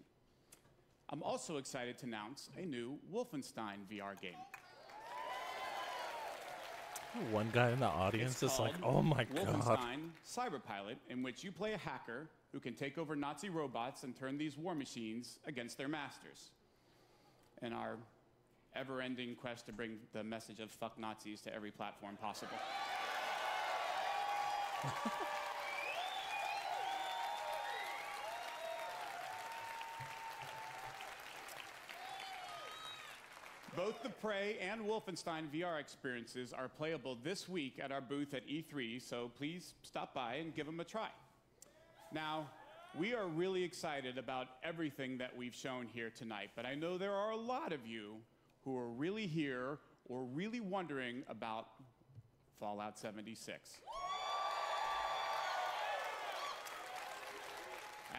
I'm also excited to announce a new Wolfenstein VR game. One guy in the audience is like, oh my god. Wolfenstein Cyberpilot, in which you play a hacker who can take over Nazi robots and turn these war machines against their masters. In our ever-ending quest to bring the message of fuck Nazis to every platform possible. Both the Prey and Wolfenstein VR experiences are playable this week at our booth at E3, so please stop by and give them a try. Now, we are really excited about everything that we've shown here tonight, but I know there are a lot of you who are really here or really wondering about Fallout 76.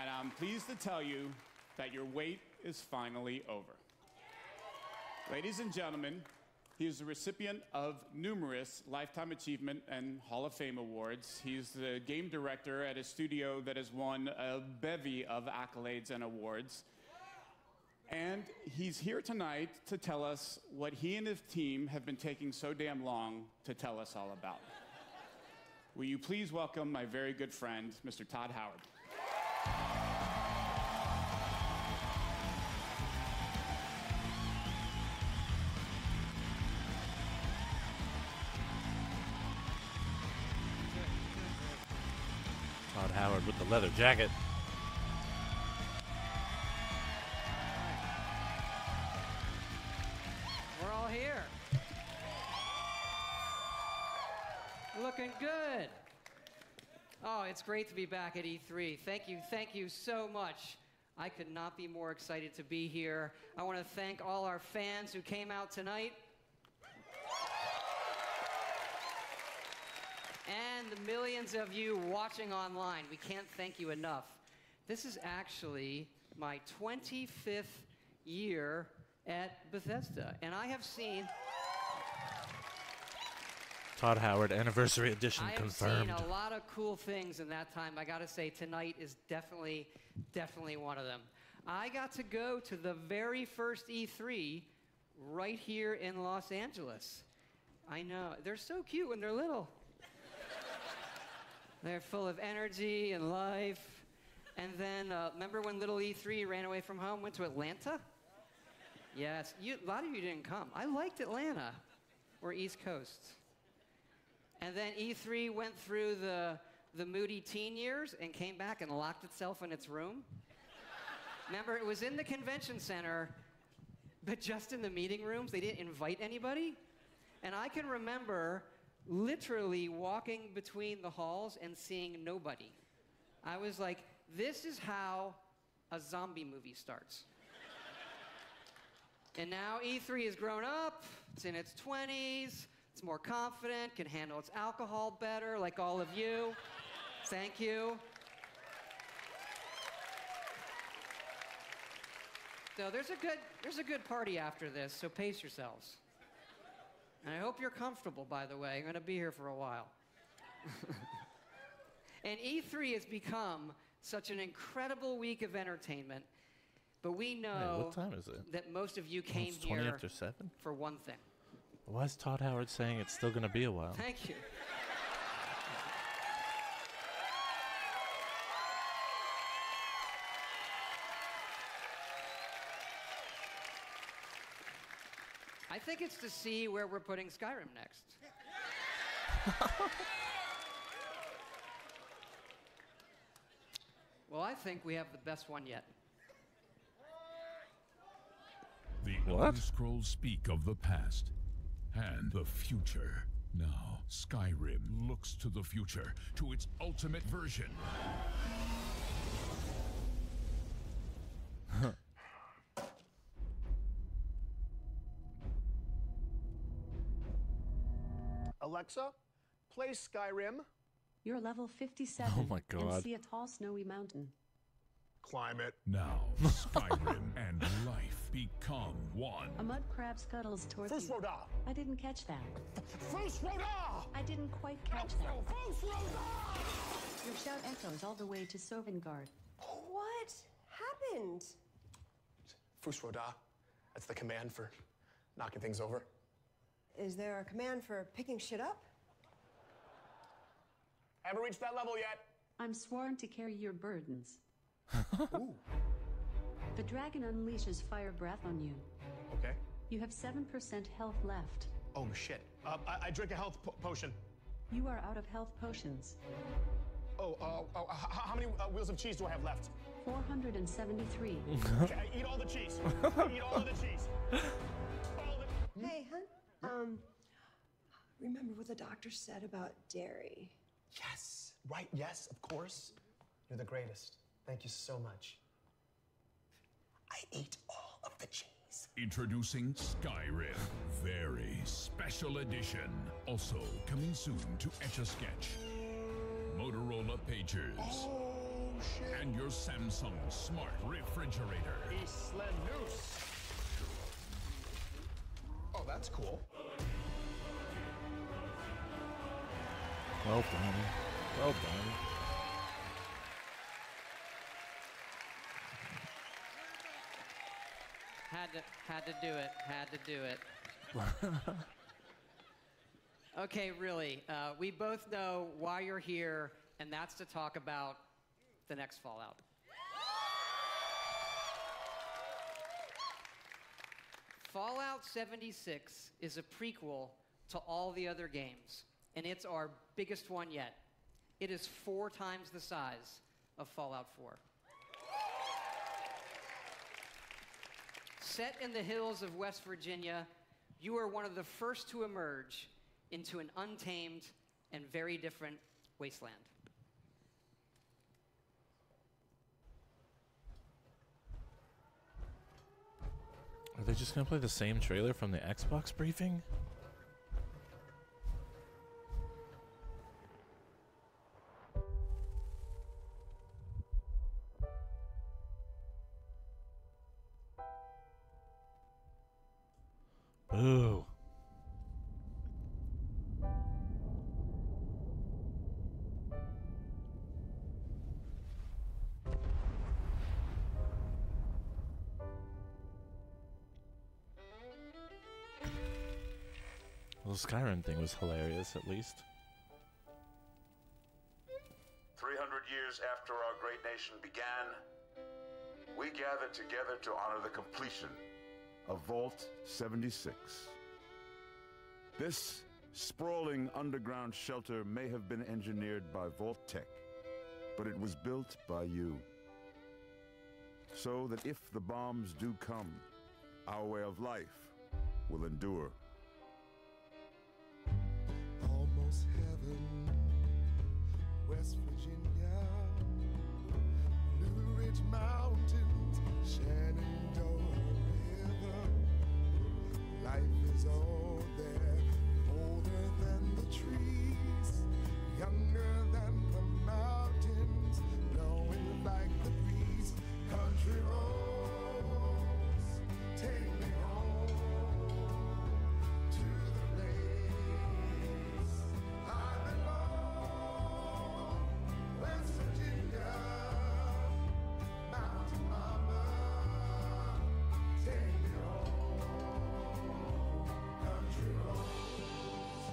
And I'm pleased to tell you that your wait is finally over. Ladies and gentlemen, he is the recipient of numerous Lifetime Achievement and Hall of Fame awards. He's the game director at a studio that has won a bevy of accolades and awards. And he's here tonight to tell us what he and his team have been taking so damn long to tell us all about. Will you please welcome my very good friend, Mr. Todd Howard. Todd Howard with the leather jacket. We're all here. Looking good. Oh, it's great to be back at E3. Thank you so much. I could not be more excited to be here. I want to thank all our fans who came out tonight. And the millions of you watching online. We can't thank you enough. This is actually my 25th year at Bethesda, and I have seen... Todd Howard Anniversary Edition confirmed. I have seen a lot of cool things in that time. I gotta say, tonight is definitely one of them. I got to go to the very first E3 right here in Los Angeles. I know, they're so cute when they're little. They're full of energy and life. And then, remember when little E3 ran away from home, went to Atlanta? Yes, a lot of you didn't come. I liked Atlanta, or East Coast. And then E3 went through the moody teen years and came back and locked itself in its room. Remember, it was in the convention center, but just in the meeting rooms. They didn't invite anybody. And I can remember literally walking between the halls and seeing nobody. I was like, this is how a zombie movie starts. And now E3 has grown up, it's in its 20s, it's more confident, can handle its alcohol better, like all of you. Thank you. So there's a good party after this, so pace yourselves. And I hope you're comfortable, by the way. I'm going to be here for a while. And E3 has become such an incredible week of entertainment, but we know what time is it? That most of you came It's 20 here after 7? for one thing. Why is Todd Howard saying it's still going to be a while? Thank you. I think it's to see where we're putting Skyrim next. Well, I think we have the best one yet. The Elder Scrolls speak of the past and the future. Now, Skyrim looks to the future, to its ultimate version. Alexa, play Skyrim. You're level 57 Oh my God. and see a tall snowy mountain. climate. Now, Skyrim and life become one. A mud crab scuttles towards First you. Roda! I didn't catch that. First Roda! I didn't quite catch that. First Roda! Your shout echoes all the way to Sovngarde. What happened? First Roda. That's the command for knocking things over. Is there a command for picking shit up? Haven't reached that level yet. I'm sworn to carry your burdens. The dragon unleashes fire breath on you. Okay. You have 7% health left. Oh, shit. I drink a health potion. You are out of health potions. How many wheels of cheese do I have left? 473. Okay, I eat all the cheese. Eat all of the cheese. Hey, hun. Remember what the doctor said about dairy? Yes. Right, yes, of course. You're the greatest. Thank you so much. I ate all of the cheese. Introducing Skyrim, very special edition. Also coming soon to Etch-a-Sketch, Motorola Pagers, and your Samsung smart refrigerator. Islanus. Oh, that's cool. Well done. Well done. Had to do it. Had to do it. Okay, really. We both know why you're here, and that's to talk about the next Fallout. Fallout 76 is a prequel to all the other games, and it's our biggest one yet. It is 4 times the size of Fallout 4. Set in the hills of West Virginia, you are one of the first to emerge into an untamed and very different wasteland. Are they just gonna play the same trailer from the Xbox briefing? Boo. Well, the Skyrim thing was hilarious, at least. 300 years after our great nation began, we gathered together to honor the completion of Vault 76. This sprawling underground shelter may have been engineered by Vault Tech, but it was built by you. So that if the bombs do come, our way of life will endure. Almost heaven, West Virginia, Blue Ridge Mountains, Shenandoah River. Life is all there, older than the trees, younger than the mountains, blowing like the breeze. Country roads, take me home to the place I belong. West Virginia, Mountain Mama, take me home. Country roads,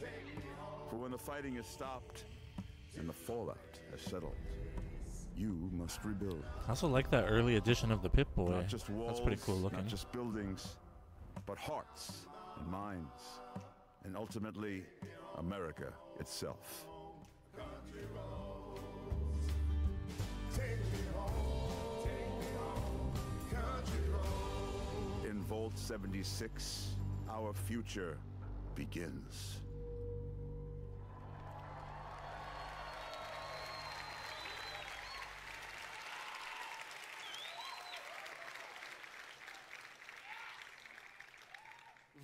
take me home. For when the fighting is stopped and the fallout has settled, you must rebuild. I also like that early edition of the Pip-Boy. Not just walls, That's pretty cool looking. not just buildings, but hearts and minds, and ultimately, America itself. Take me home, country roads. In Vault 76, our future begins.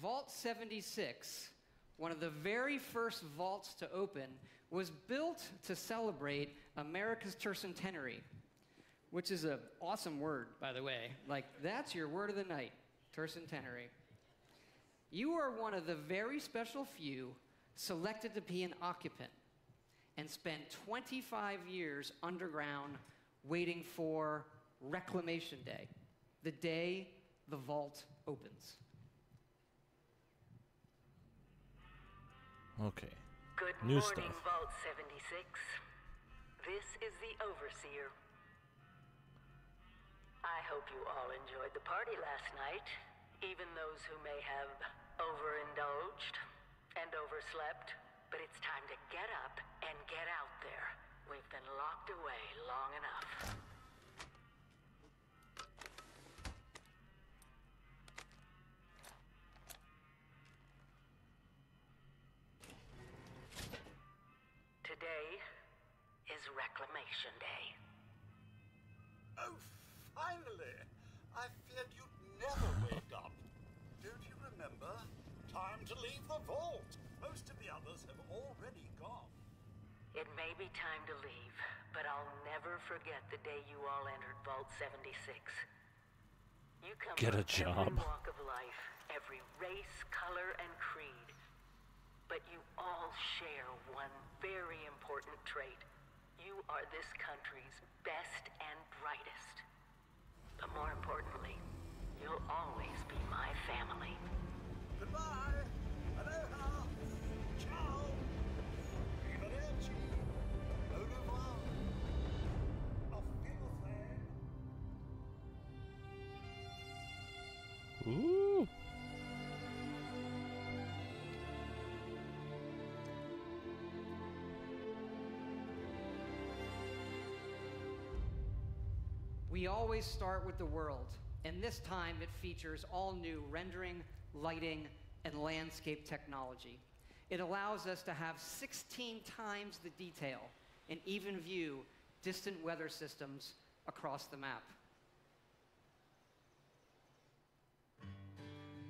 Vault 76, one of the very first vaults to open, was built to celebrate America's tercentenary. which is an awesome word, by the way. Like, that's your word of the night, tercentenary. You are one of the very special few selected to be an occupant and spent 25 years underground waiting for Reclamation Day, the day the vault opens. Okay. Good New morning, stuff. Vault 76. This is the Overseer. I hope you all enjoyed the party last night, even those who may have overindulged and overslept. But it's time to get up and get out there. We've been locked away long enough. Today is Reclamation Day. Oh, finally! I feared you'd never wake up. Don't you remember? Time to leave the vault. Most of the others have already gone. It may be time to leave, but I'll never forget the day you all entered Vault 76. You come Get a from job. every walk of life, every race, color, and creed. But you all share one very important trait. You are this country's best and brightest. But more importantly, you'll always be my family. Goodbye. Aloha. Ciao. Arrivederci. Au revoir. Auf Wiedersehen. Ooh. We always start with the world, and this time it features all new rendering, lighting, and landscape technology. It allows us to have 16 times the detail and even view distant weather systems across the map.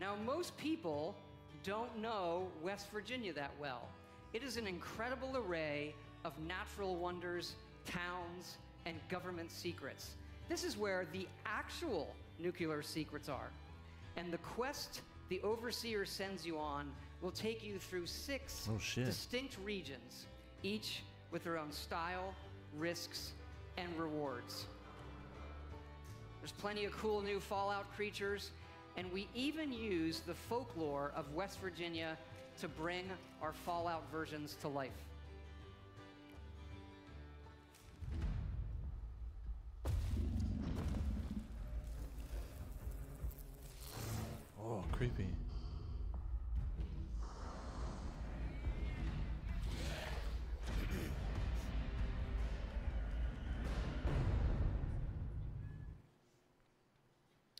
Now, most people don't know West Virginia that well. It is an incredible array of natural wonders, towns, and government secrets. This is where the actual nuclear secrets are. And the quest the Overseer sends you on will take you through 6 distinct regions, each with their own style, risks, and rewards. There's plenty of cool new Fallout creatures, and we even use the folklore of West Virginia to bring our Fallout versions to life. Oh, creepy.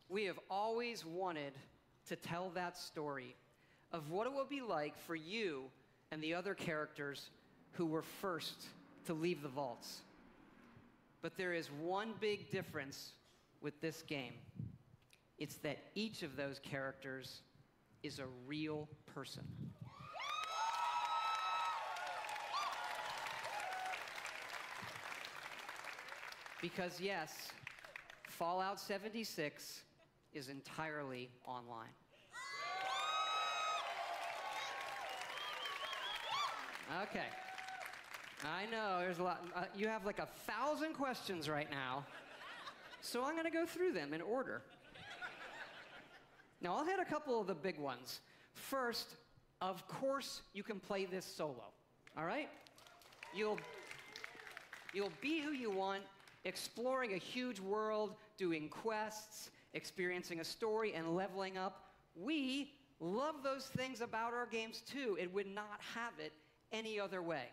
We have always wanted to tell that story of what it will be like for you and the other characters who were first to leave the vaults. But there is one big difference with this game. It's that each of those characters is a real person. Because yes, Fallout 76 is entirely online. Okay. I know, there's a lot. You have like 1,000 questions right now. So I'm going to go through them in order. Now, I'll hit a couple of the big ones. First, of course, you can play this solo. All right? You'll be who you want, exploring a huge world, doing quests, experiencing a story, and leveling up. We love those things about our games, too. It would not have it any other way.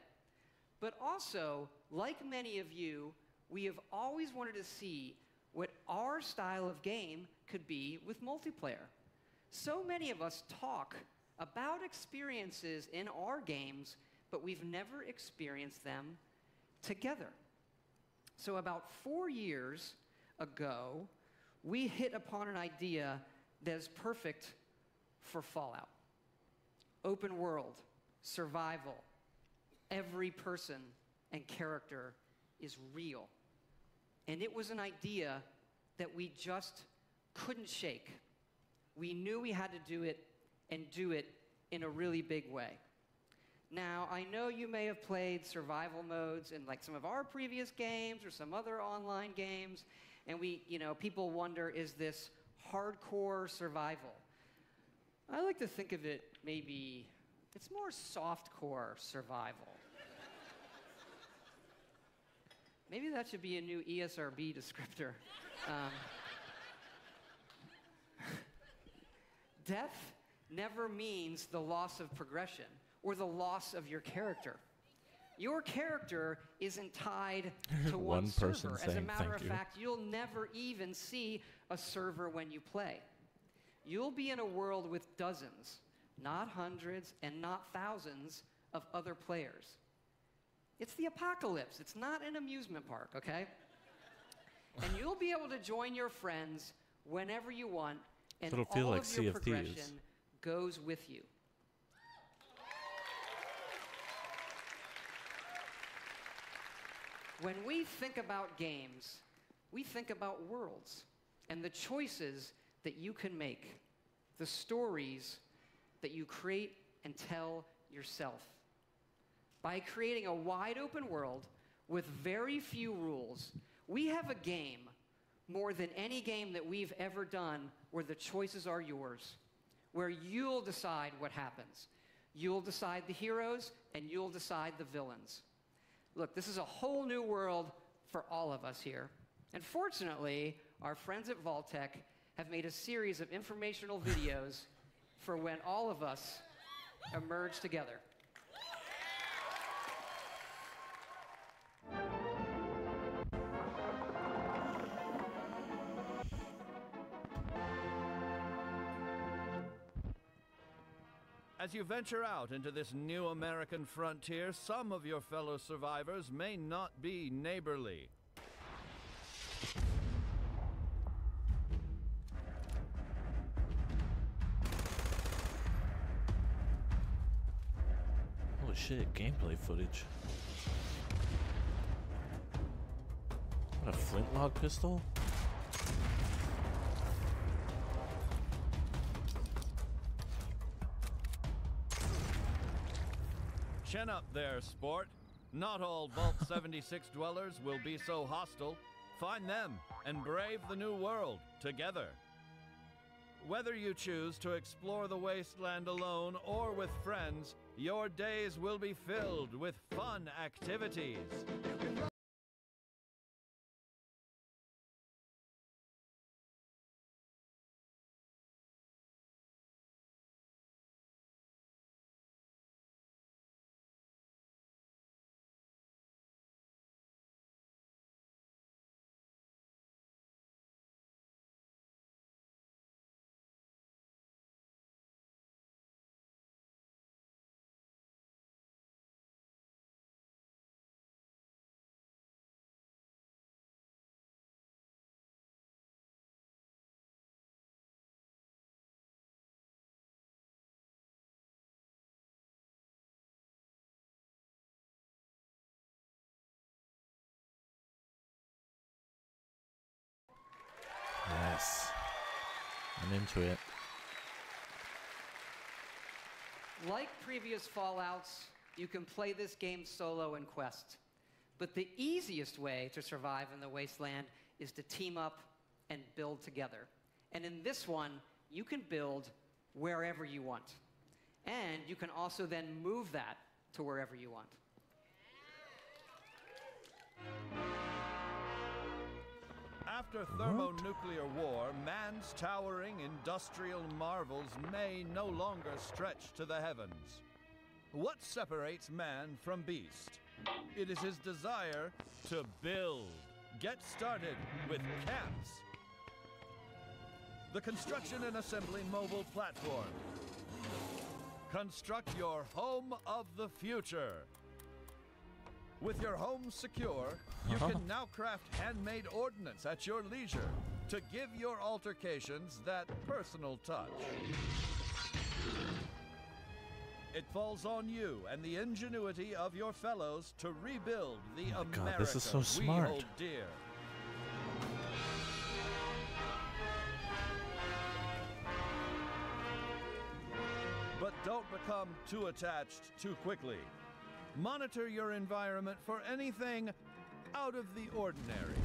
But also, like many of you, we have always wanted to see what our style of game could be with multiplayer. So many of us talk about experiences in our games, but we've never experienced them together. So about 4 years ago, we hit upon an idea that is perfect for Fallout. Open world, survival, every person and character is real. And it was an idea that we just couldn't shake. We knew we had to do it and do it in a really big way. Now, I know you may have played survival modes in like some of our previous games or some other online games, and people wonder, is this hardcore survival? I like to think of it maybe, it's more softcore survival. Maybe that should be a new ESRB descriptor. Death never means the loss of progression or the loss of your character. Your character isn't tied to one person server. As a saying matter thank of you. fact, you'll never even see a server when you play. You'll be in a world with dozens, not hundreds and not thousands of other players. It's the apocalypse. It's not an amusement park, okay? And you'll be able to join your friends whenever you want, and It'll feel all like of Sea your of Thieves. progression goes with you. When we think about games, we think about worlds and the choices that you can make, the stories that you create and tell yourself. By creating a wide open world with very few rules, we have a game more than any game that we've ever done where the choices are yours, where you'll decide what happens. You'll decide the heroes and you'll decide the villains. Look, this is a whole new world for all of us here. And fortunately, our friends at Vault-Tec have made a series of informational videos for when all of us emerge together. As you venture out into this new American frontier, some of your fellow survivors may not be neighborly. Holy shit, gameplay footage. What, a flintlock pistol? Chin up there, sport. Not all Vault 76 dwellers will be so hostile. Find them and brave the new world together. Whether you choose to explore the wasteland alone or with friends, your days will be filled with fun activities. Yes. I'm into it. Like previous Fallouts, you can play this game solo in Quest. But the easiest way to survive in the wasteland is to team up and build together. And in this one, you can build wherever you want. And you can also then move that to wherever you want. After thermonuclear war, man's towering industrial marvels may no longer stretch to the heavens. What separates man from beast? It is his desire to build. Get started with camps. The construction and assembly mobile platform. Construct your home of the future. With your home secure, you can now craft handmade ordnance at your leisure to give your altercations that personal touch. It falls on you and the ingenuity of your fellows to rebuild the America God, this is so we smart. hold dear. Don't become too attached too quickly. Monitor your environment for anything out of the ordinary.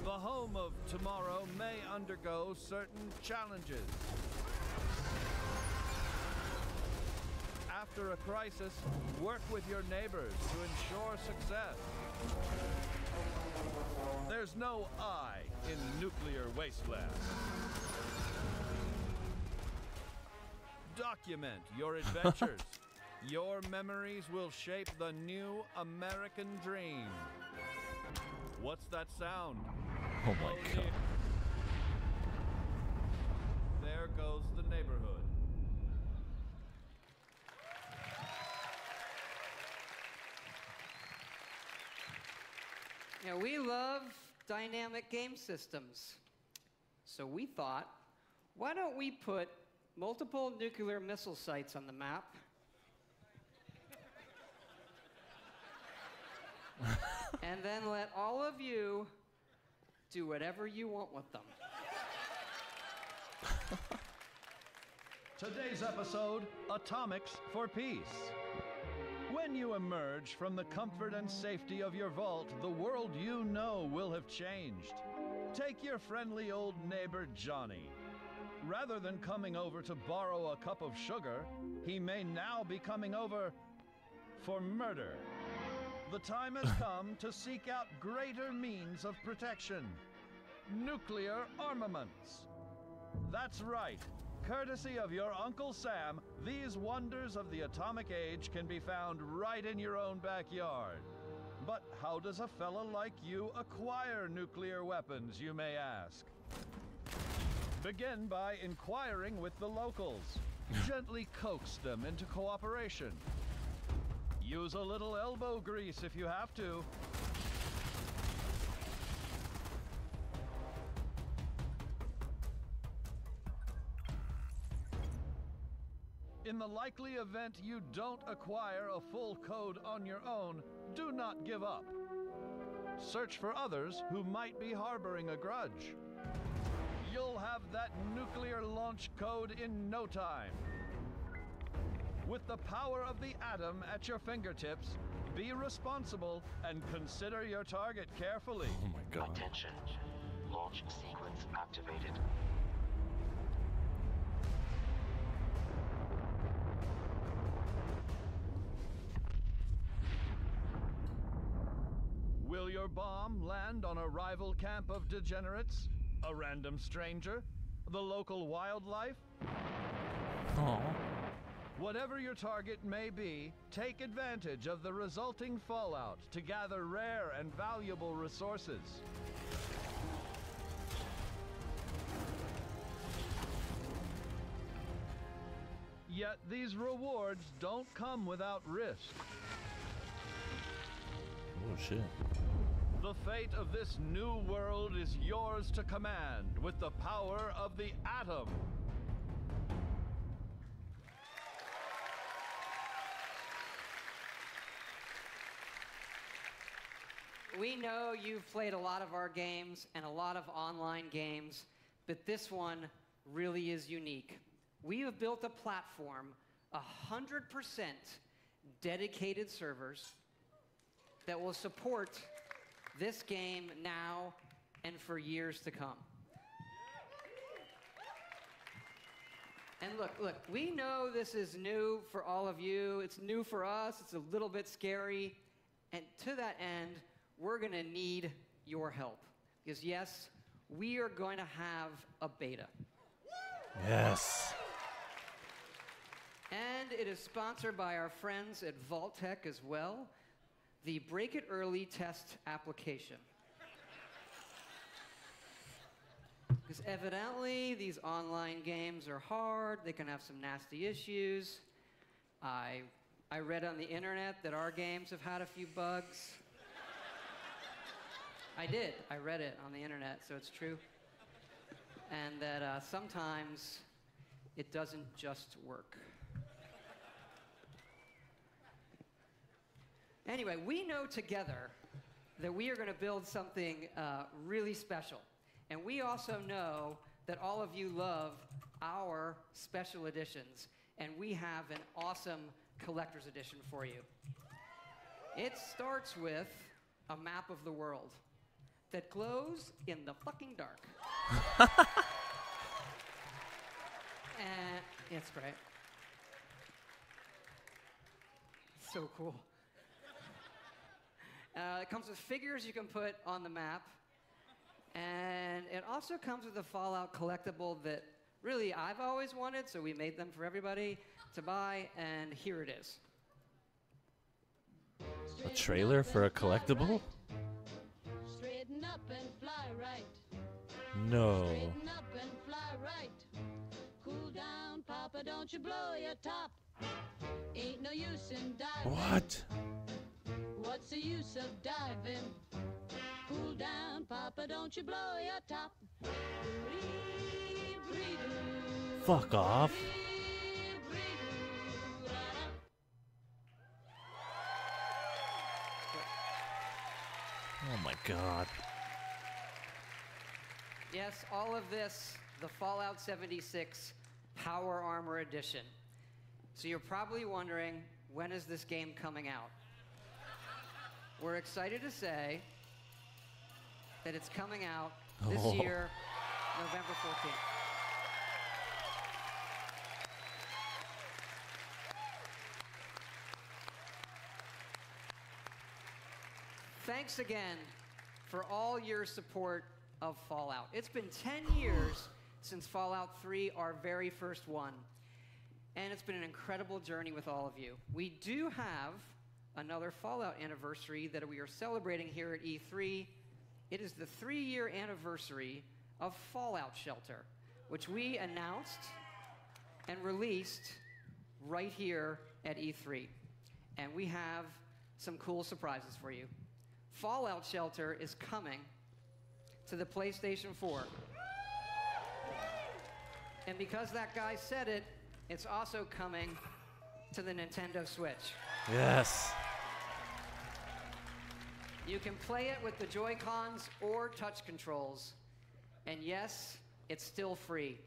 The home of tomorrow may undergo certain challenges. After a crisis, work with your neighbors to ensure success. There's no I in nuclear wasteland. Document your adventures. Your memories will shape the new American dream. What's that sound? Oh my God. There goes the neighborhood. Yeah, we love dynamic game systems. So we thought, why don't we put multiple nuclear missile sites on the map? And then let all of you do whatever you want with them. Today's episode, Atomics for Peace. When you emerge from the comfort and safety of your vault, the world you know will have changed. Take your friendly old neighbor, Johnny. Rather than coming over to borrow a cup of sugar, he may now be coming over for murder. The time has come to seek out greater means of protection. Nuclear armaments. That's right. Courtesy of your Uncle Sam, these wonders of the atomic age can be found right in your own backyard. But how does a fella like you acquire nuclear weapons, you may ask? Begin by inquiring with the locals. Gently coax them into cooperation. Use a little elbow grease if you have to. In the likely event you don't acquire a full code on your own, do not give up. Search for others who might be harboring a grudge. You'll have that nuclear launch code in no time. With the power of the atom at your fingertips, be responsible and consider your target carefully. Oh my God. Attention. Launch sequence activated. Will your bomb land on a rival camp of degenerates? A random stranger? The local wildlife? Aww. Whatever your target may be, take advantage of the resulting fallout to gather rare and valuable resources. Yet these rewards don't come without risk. Oh shit. The fate of this new world is yours to command with the power of the atom. We know you've played a lot of our games and a lot of online games, but this one really is unique. We have built a platform, 100% dedicated servers that will support this game now and for years to come. And look, we know this is new for all of you. It's new for us. It's a little bit scary. And to that end, we're going to need your help. Because yes, we are going to have a beta. Yes. And it is sponsored by our friends at Vault-Tec as well, the Break It Early test application. Because evidently, these online games are hard. They can have some nasty issues. I read on the internet that our games have had a few bugs. I did. I read it on the internet, so it's true. And that sometimes it doesn't just work. Anyway, we know together that we are going to build something really special. And we also know that all of you love our special editions, and we have an awesome collector's edition for you. It starts with a map of the world that glows in the fucking dark. And it's great. So cool. It comes with figures you can put on the map. And it also comes with a Fallout collectible that really I've always wanted, so we made them for everybody to buy, and here it is. A trailer for a collectible? Straighten up and fly right. No. Straighten up and fly right. Cool down, Papa, don't you blow your top. Ain't no use in diving. What? What's the use of diving? Cool down, Papa, don't you blow your top. Fuck off. Oh my god. Yes, all of this, the Fallout 76 Power Armor Edition. So you're probably wondering, when is this game coming out? We're excited to say that it's coming out this year, November 14th. Thanks again for all your support of Fallout. It's been 10 years since Fallout 3, our very first one, and it's been an incredible journey with all of you. We do have another Fallout anniversary that we are celebrating here at E3. It is the 3-year anniversary of Fallout Shelter, which we announced and released right here at E3. And we have some cool surprises for you. Fallout Shelter is coming to the PlayStation 4. And because that guy said it, it's also coming to the Nintendo Switch. Yes. You can play it with the Joy-Cons or touch controls. And yes, it's still free.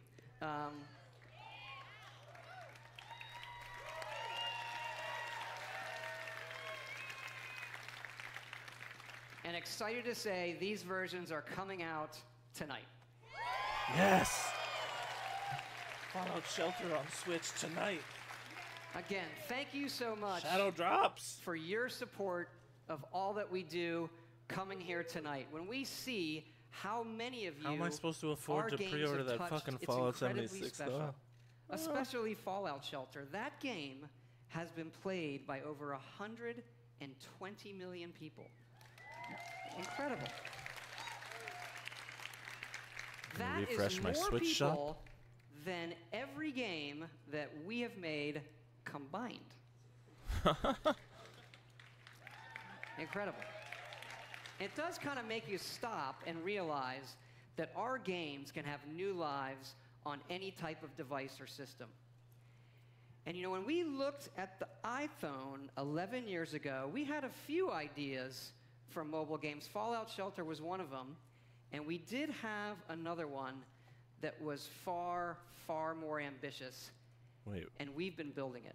And excited to say these versions are coming out tonight. Yes. Fallout Shelter on Switch tonight. Again, thank you so much. Shadow drops. For your support of all that we do coming here tonight. When we see how many of you How am I supposed to afford our to games pre-order have that touched, fucking it's Fallout incredibly 76 special. though? Especially Fallout Shelter. That game has been played by over 120 million people. Incredible. That refresh is my more Switch people shop? than every game that we have made combined. Incredible. It does kind of make you stop and realize that our games can have new lives on any type of device or system. And you know, when we looked at the iPhone 11 years ago, we had a few ideas for mobile games. Fallout Shelter was one of them, and we did have another one that was far, far more ambitious. Wait. And we've been building it.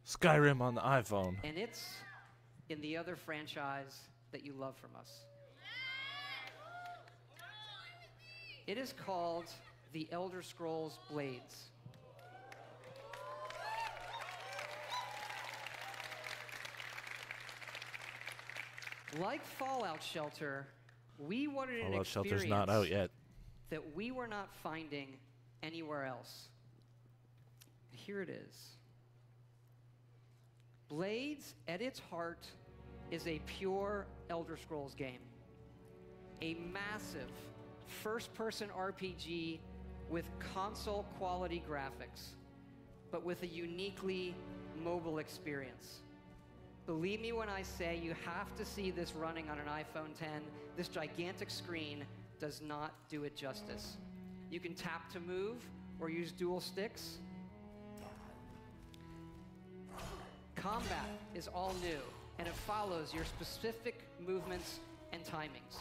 Skyrim on the iPhone. And it's in the other franchise that you love from us. It is called The Elder Scrolls Blades. Like Fallout Shelter, we wanted an Fallout experience Shelter's not out yet. that we were not finding anywhere else. Here it is. Blades, at its heart, is a pure Elder Scrolls game. A massive first-person RPG with console-quality graphics, but with a uniquely mobile experience. Believe me when I say you have to see this running on an iPhone 10. This gigantic screen does not do it justice. You can tap to move or use dual sticks. Combat is all new, and it follows your specific movements and timings.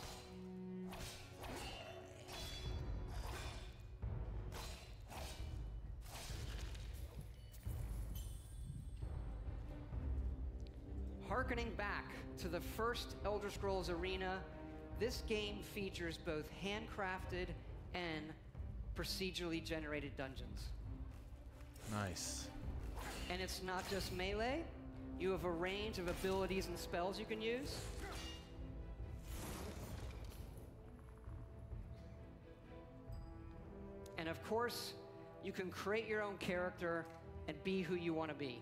Harkening back to the first Elder Scrolls Arena, this game features both handcrafted and procedurally generated dungeons. Nice. And it's not just melee. You have a range of abilities and spells you can use. And of course, you can create your own character and be who you want to be.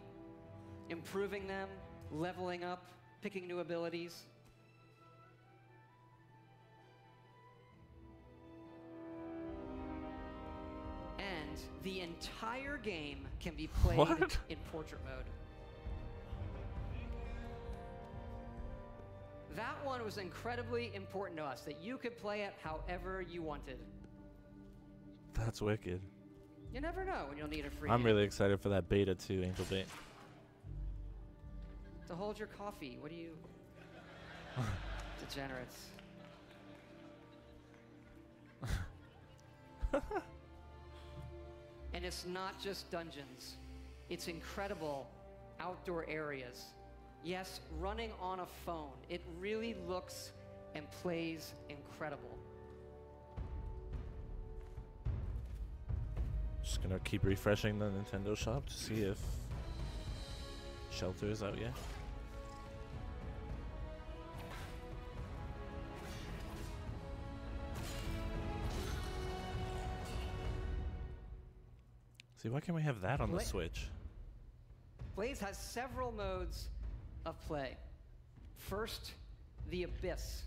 Improving them, leveling up, picking new abilities. And the entire game can be played What? in portrait mode. That one was incredibly important to us, that you could play it however you wanted. That's wicked. You never know when you'll need a free I'm hand. really excited for that beta too, Angel Bait. To hold your coffee. What do you... Degenerates. And it's not just dungeons. It's incredible outdoor areas. Yes, running on a phone. It really looks and plays incredible. Just gonna keep refreshing the Nintendo shop to see if Shelter is out yet. See, why can't we have that on the Switch? Blaze has several modes of play. First, the Abyss,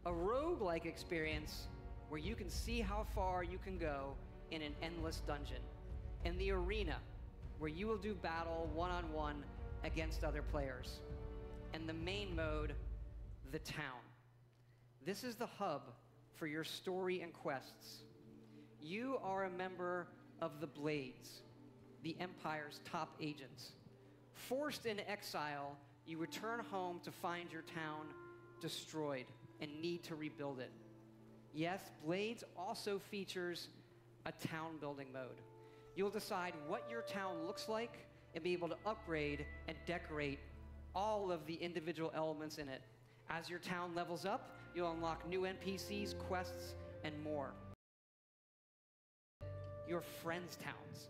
a roguelike experience where you can see how far you can go in an endless dungeon. And the Arena, where you will do battle one-on-one against other players. And the main mode, the Town. This is the hub for your story and quests. You are a member of the Blades, the Empire's top agents. Forced into exile, you return home to find your town destroyed and need to rebuild it. Yes, Blades also features a town building mode. You'll decide what your town looks like and be able to upgrade and decorate all of the individual elements in it. As your town levels up, you'll unlock new NPCs, quests, and more. Your friends' towns.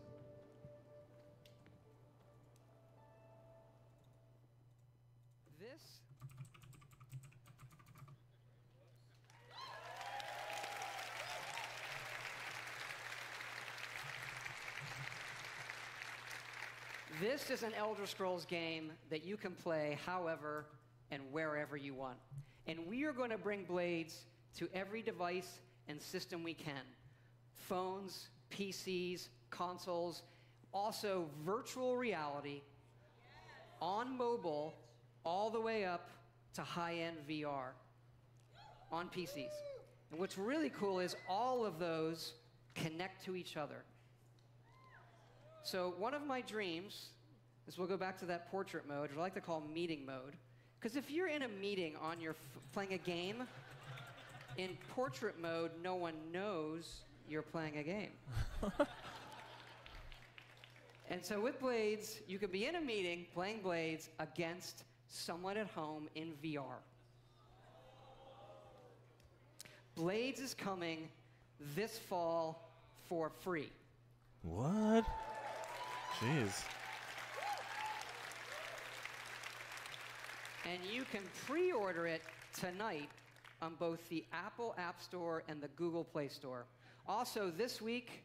This is an Elder Scrolls game that you can play however and wherever you want. And we are going to bring Blades to every device and system we can. Phones, PCs, consoles, also virtual reality, on mobile, all the way up to high-end VR on PCs. And what's really cool is all of those connect to each other. So one of my dreams is we'll go back to that portrait mode, which I like to call meeting mode. Because if you're in a meeting on your playing a game, in portrait mode, no one knows you're playing a game. And so with Blades, you could be in a meeting playing Blades against someone at home in VR. Blades is coming this fall for free. What? Jeez. And you can pre-order it tonight on both the Apple App Store and the Google Play Store. Also, this week,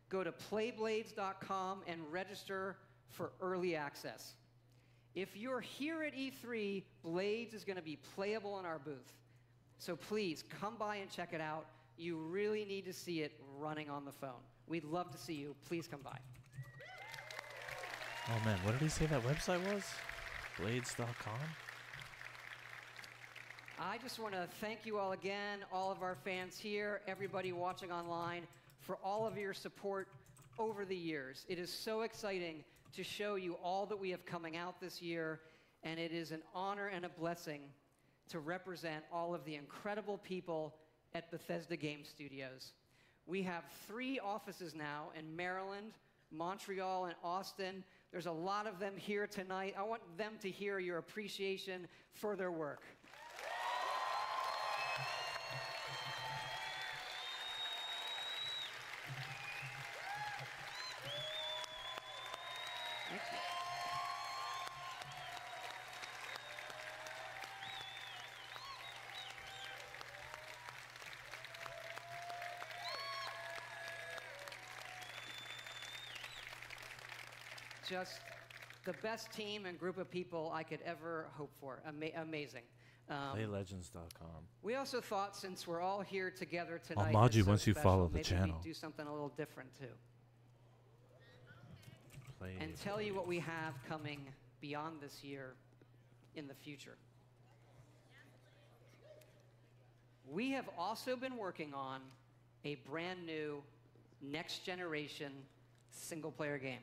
go to playblades.com and register for early access. If you're here at E3, Blades is going to be playable in our booth. So please, come by and check it out. You really need to see it running on the phone. We'd love to see you. Please come by. Oh man, what did he say that website was? Blades.com? I just want to thank you all again, all of our fans here, everybody watching online, for all of your support over the years. It is so exciting to show you all that we have coming out this year, and it is an honor and a blessing to represent all of the incredible people at Bethesda Game Studios. We have 3 offices now in Maryland, Montreal, and Austin. There's a lot of them here tonight. I want them to hear your appreciation for their work. Thank you. Just the best team and group of people I could ever hope for. Amazing. PlayLegends.com. We also thought, since we're all here together tonight, mod it's you so once you special, follow the maybe channel. we do something a little different too. Play. And tell you what we have coming beyond this year in the future. We have also been working on a brand new next generation single player game.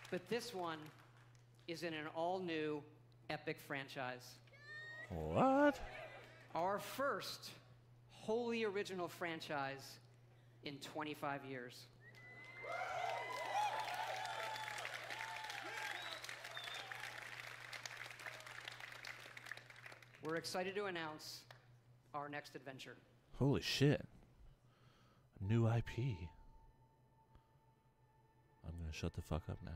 But this one is in an all-new epic franchise. What? Our first wholly original franchise in 25 years. We're excited to announce our next adventure. Holy shit. A new IP. I'm gonna shut the fuck up now.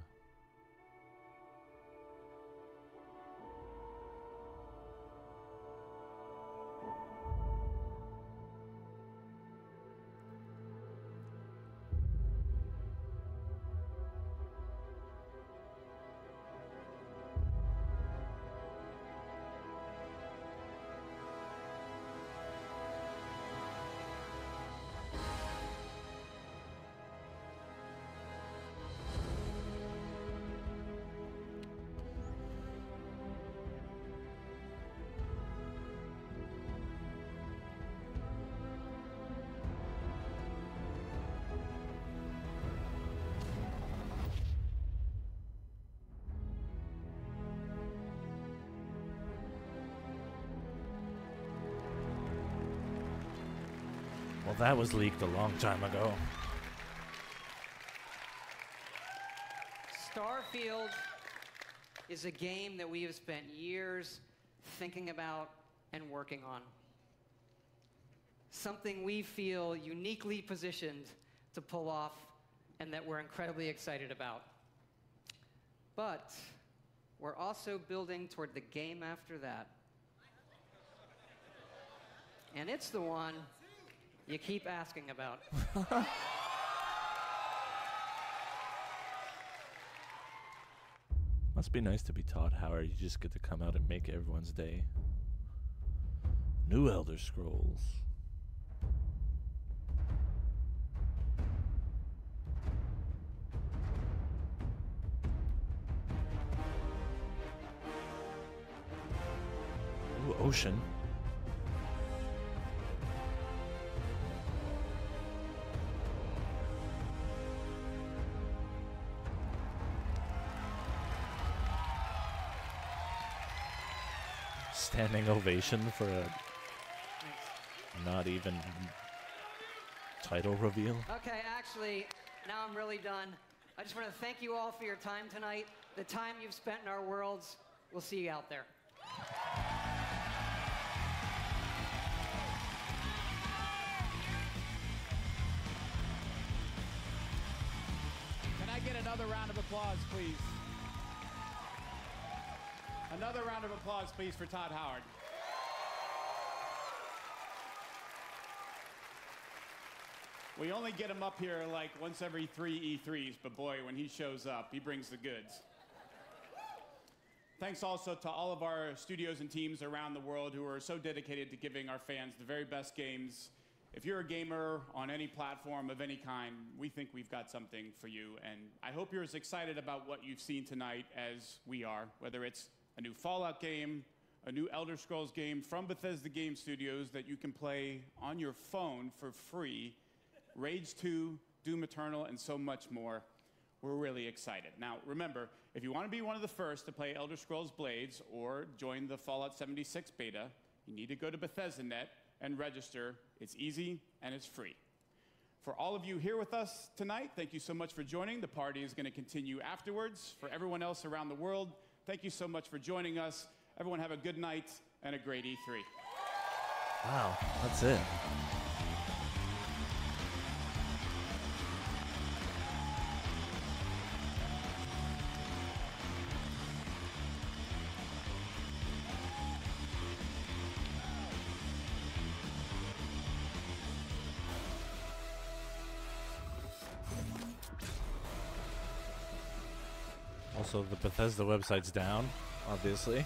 Well, that was leaked a long time ago. Starfield is a game that we have spent years thinking about and working on. Something we feel uniquely positioned to pull off and that we're incredibly excited about. But we're also building toward the game after that. And it's the one you keep asking about. Must be nice to be Todd Howard. You just get to come out and make everyone's day. New Elder Scrolls. Ooh, Ocean. Standing ovation for a not even title reveal. Okay, actually, now I'm really done. I just want to thank you all for your time tonight, the time you've spent in our worlds. We'll see you out there. Can I get another round of applause, please? Another round of applause, please, for Todd Howard. We only get him up here like once every 3 E3s, but boy, when he shows up, he brings the goods. Thanks also to all of our studios and teams around the world who are so dedicated to giving our fans the very best games. If you're a gamer on any platform of any kind, we think we've got something for you. And I hope you're as excited about what you've seen tonight as we are, whether it's a new Fallout game, a new Elder Scrolls game from Bethesda Game Studios that you can play on your phone for free, Rage 2, Doom Eternal, and so much more. we're really excited. Now, remember, if you want to be one of the first to play Elder Scrolls Blades or join the Fallout 76 beta, you need to go to Bethesda.net and register. It's easy and it's free. For all of you here with us tonight, thank you so much for joining. The party is going to continue afterwards. For everyone else around the world, thank you so much for joining us. Everyone have a good night and a great E3. Wow, that's it. Also, the Bethesda website's down, obviously.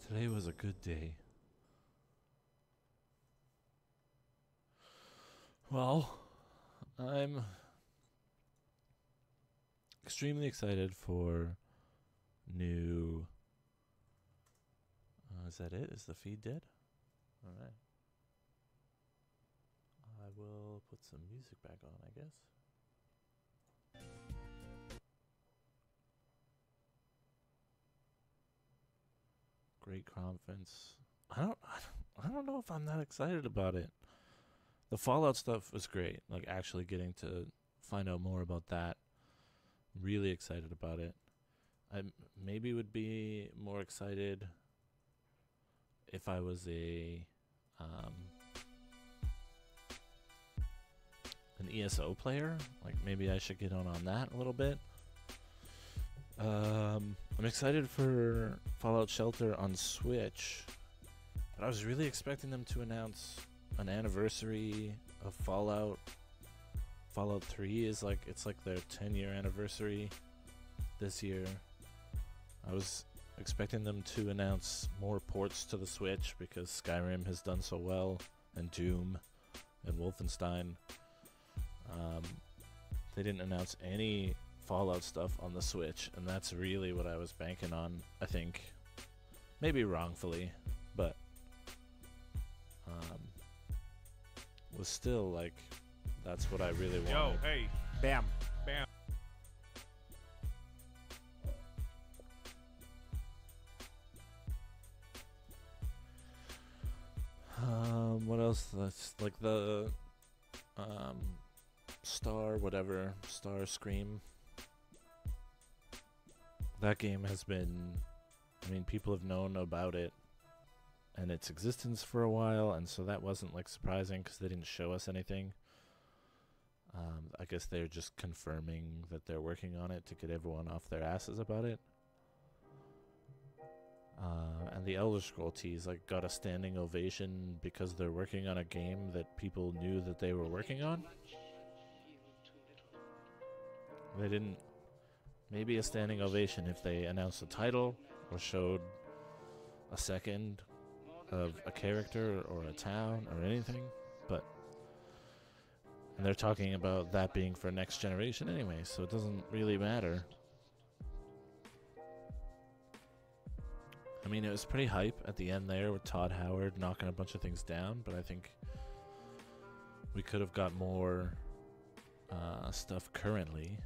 Today was a good day. Well, I'm extremely excited for new... is that it? Is the feed dead? Alright. I will put some music back on, I guess. Great conference. I don't know if I'm that excited about it. The Fallout stuff was great. Like actually getting to find out more about that. Really excited about it. I maybe would be more excited if I was an ESO player. Like maybe I should get on that a little bit. I'm excited for Fallout Shelter on Switch, but I was really expecting them to announce an anniversary of Fallout. Fallout 3 is like, it's like their 10-year anniversary this year. I was expecting them to announce more ports to the Switch because Skyrim has done so well, and Doom, and Wolfenstein. They didn't announce any Fallout stuff on the Switch, and that's really what I was banking on, I think. Maybe wrongfully, but was still like, that's what I really wanted. Yo, hey. Bam. Bam. What else? That's like the Star Scream. That game has been, I mean, people have known about it and its existence for a while, and so that wasn't like surprising because they didn't show us anything. I guess they're just confirming that they're working on it to get everyone off their asses about it. And the Elder Scrolls tease like got a standing ovation because they're working on a game that people knew that they were working on. They didn't. Maybe a standing ovation if they announced a title or showed a second of a character or a town or anything, but and they're talking about that being for next generation anyway, so it doesn't really matter. I mean, it was pretty hype at the end there with Todd Howard knocking a bunch of things down, but I think we could have got more stuff currently.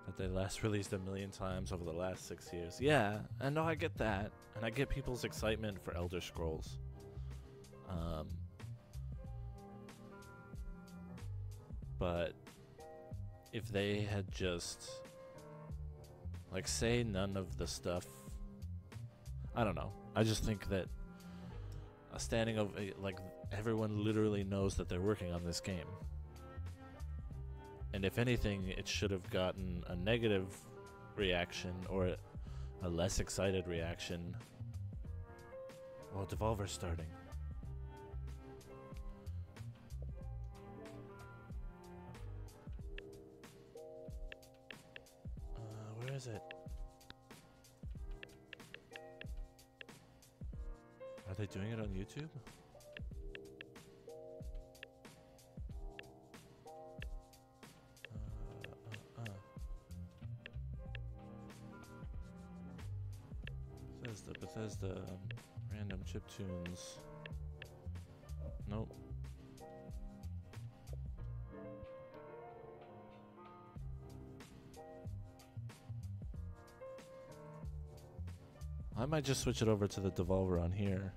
That they last released 1 million times over the last 6 years. Yeah, I know, I get that. And I get people's excitement for Elder Scrolls. But if they had just, like, say none of the stuff, I don't know. I just think that a standing of like everyone literally knows that they're working on this game. And if anything, it should have gotten a negative reaction or a less excited reaction. Well, Devolver's starting. Where is it? Are they doing it on YouTube? Bethesda random chiptunes. Nope. I might just switch it over to the Devolver on here.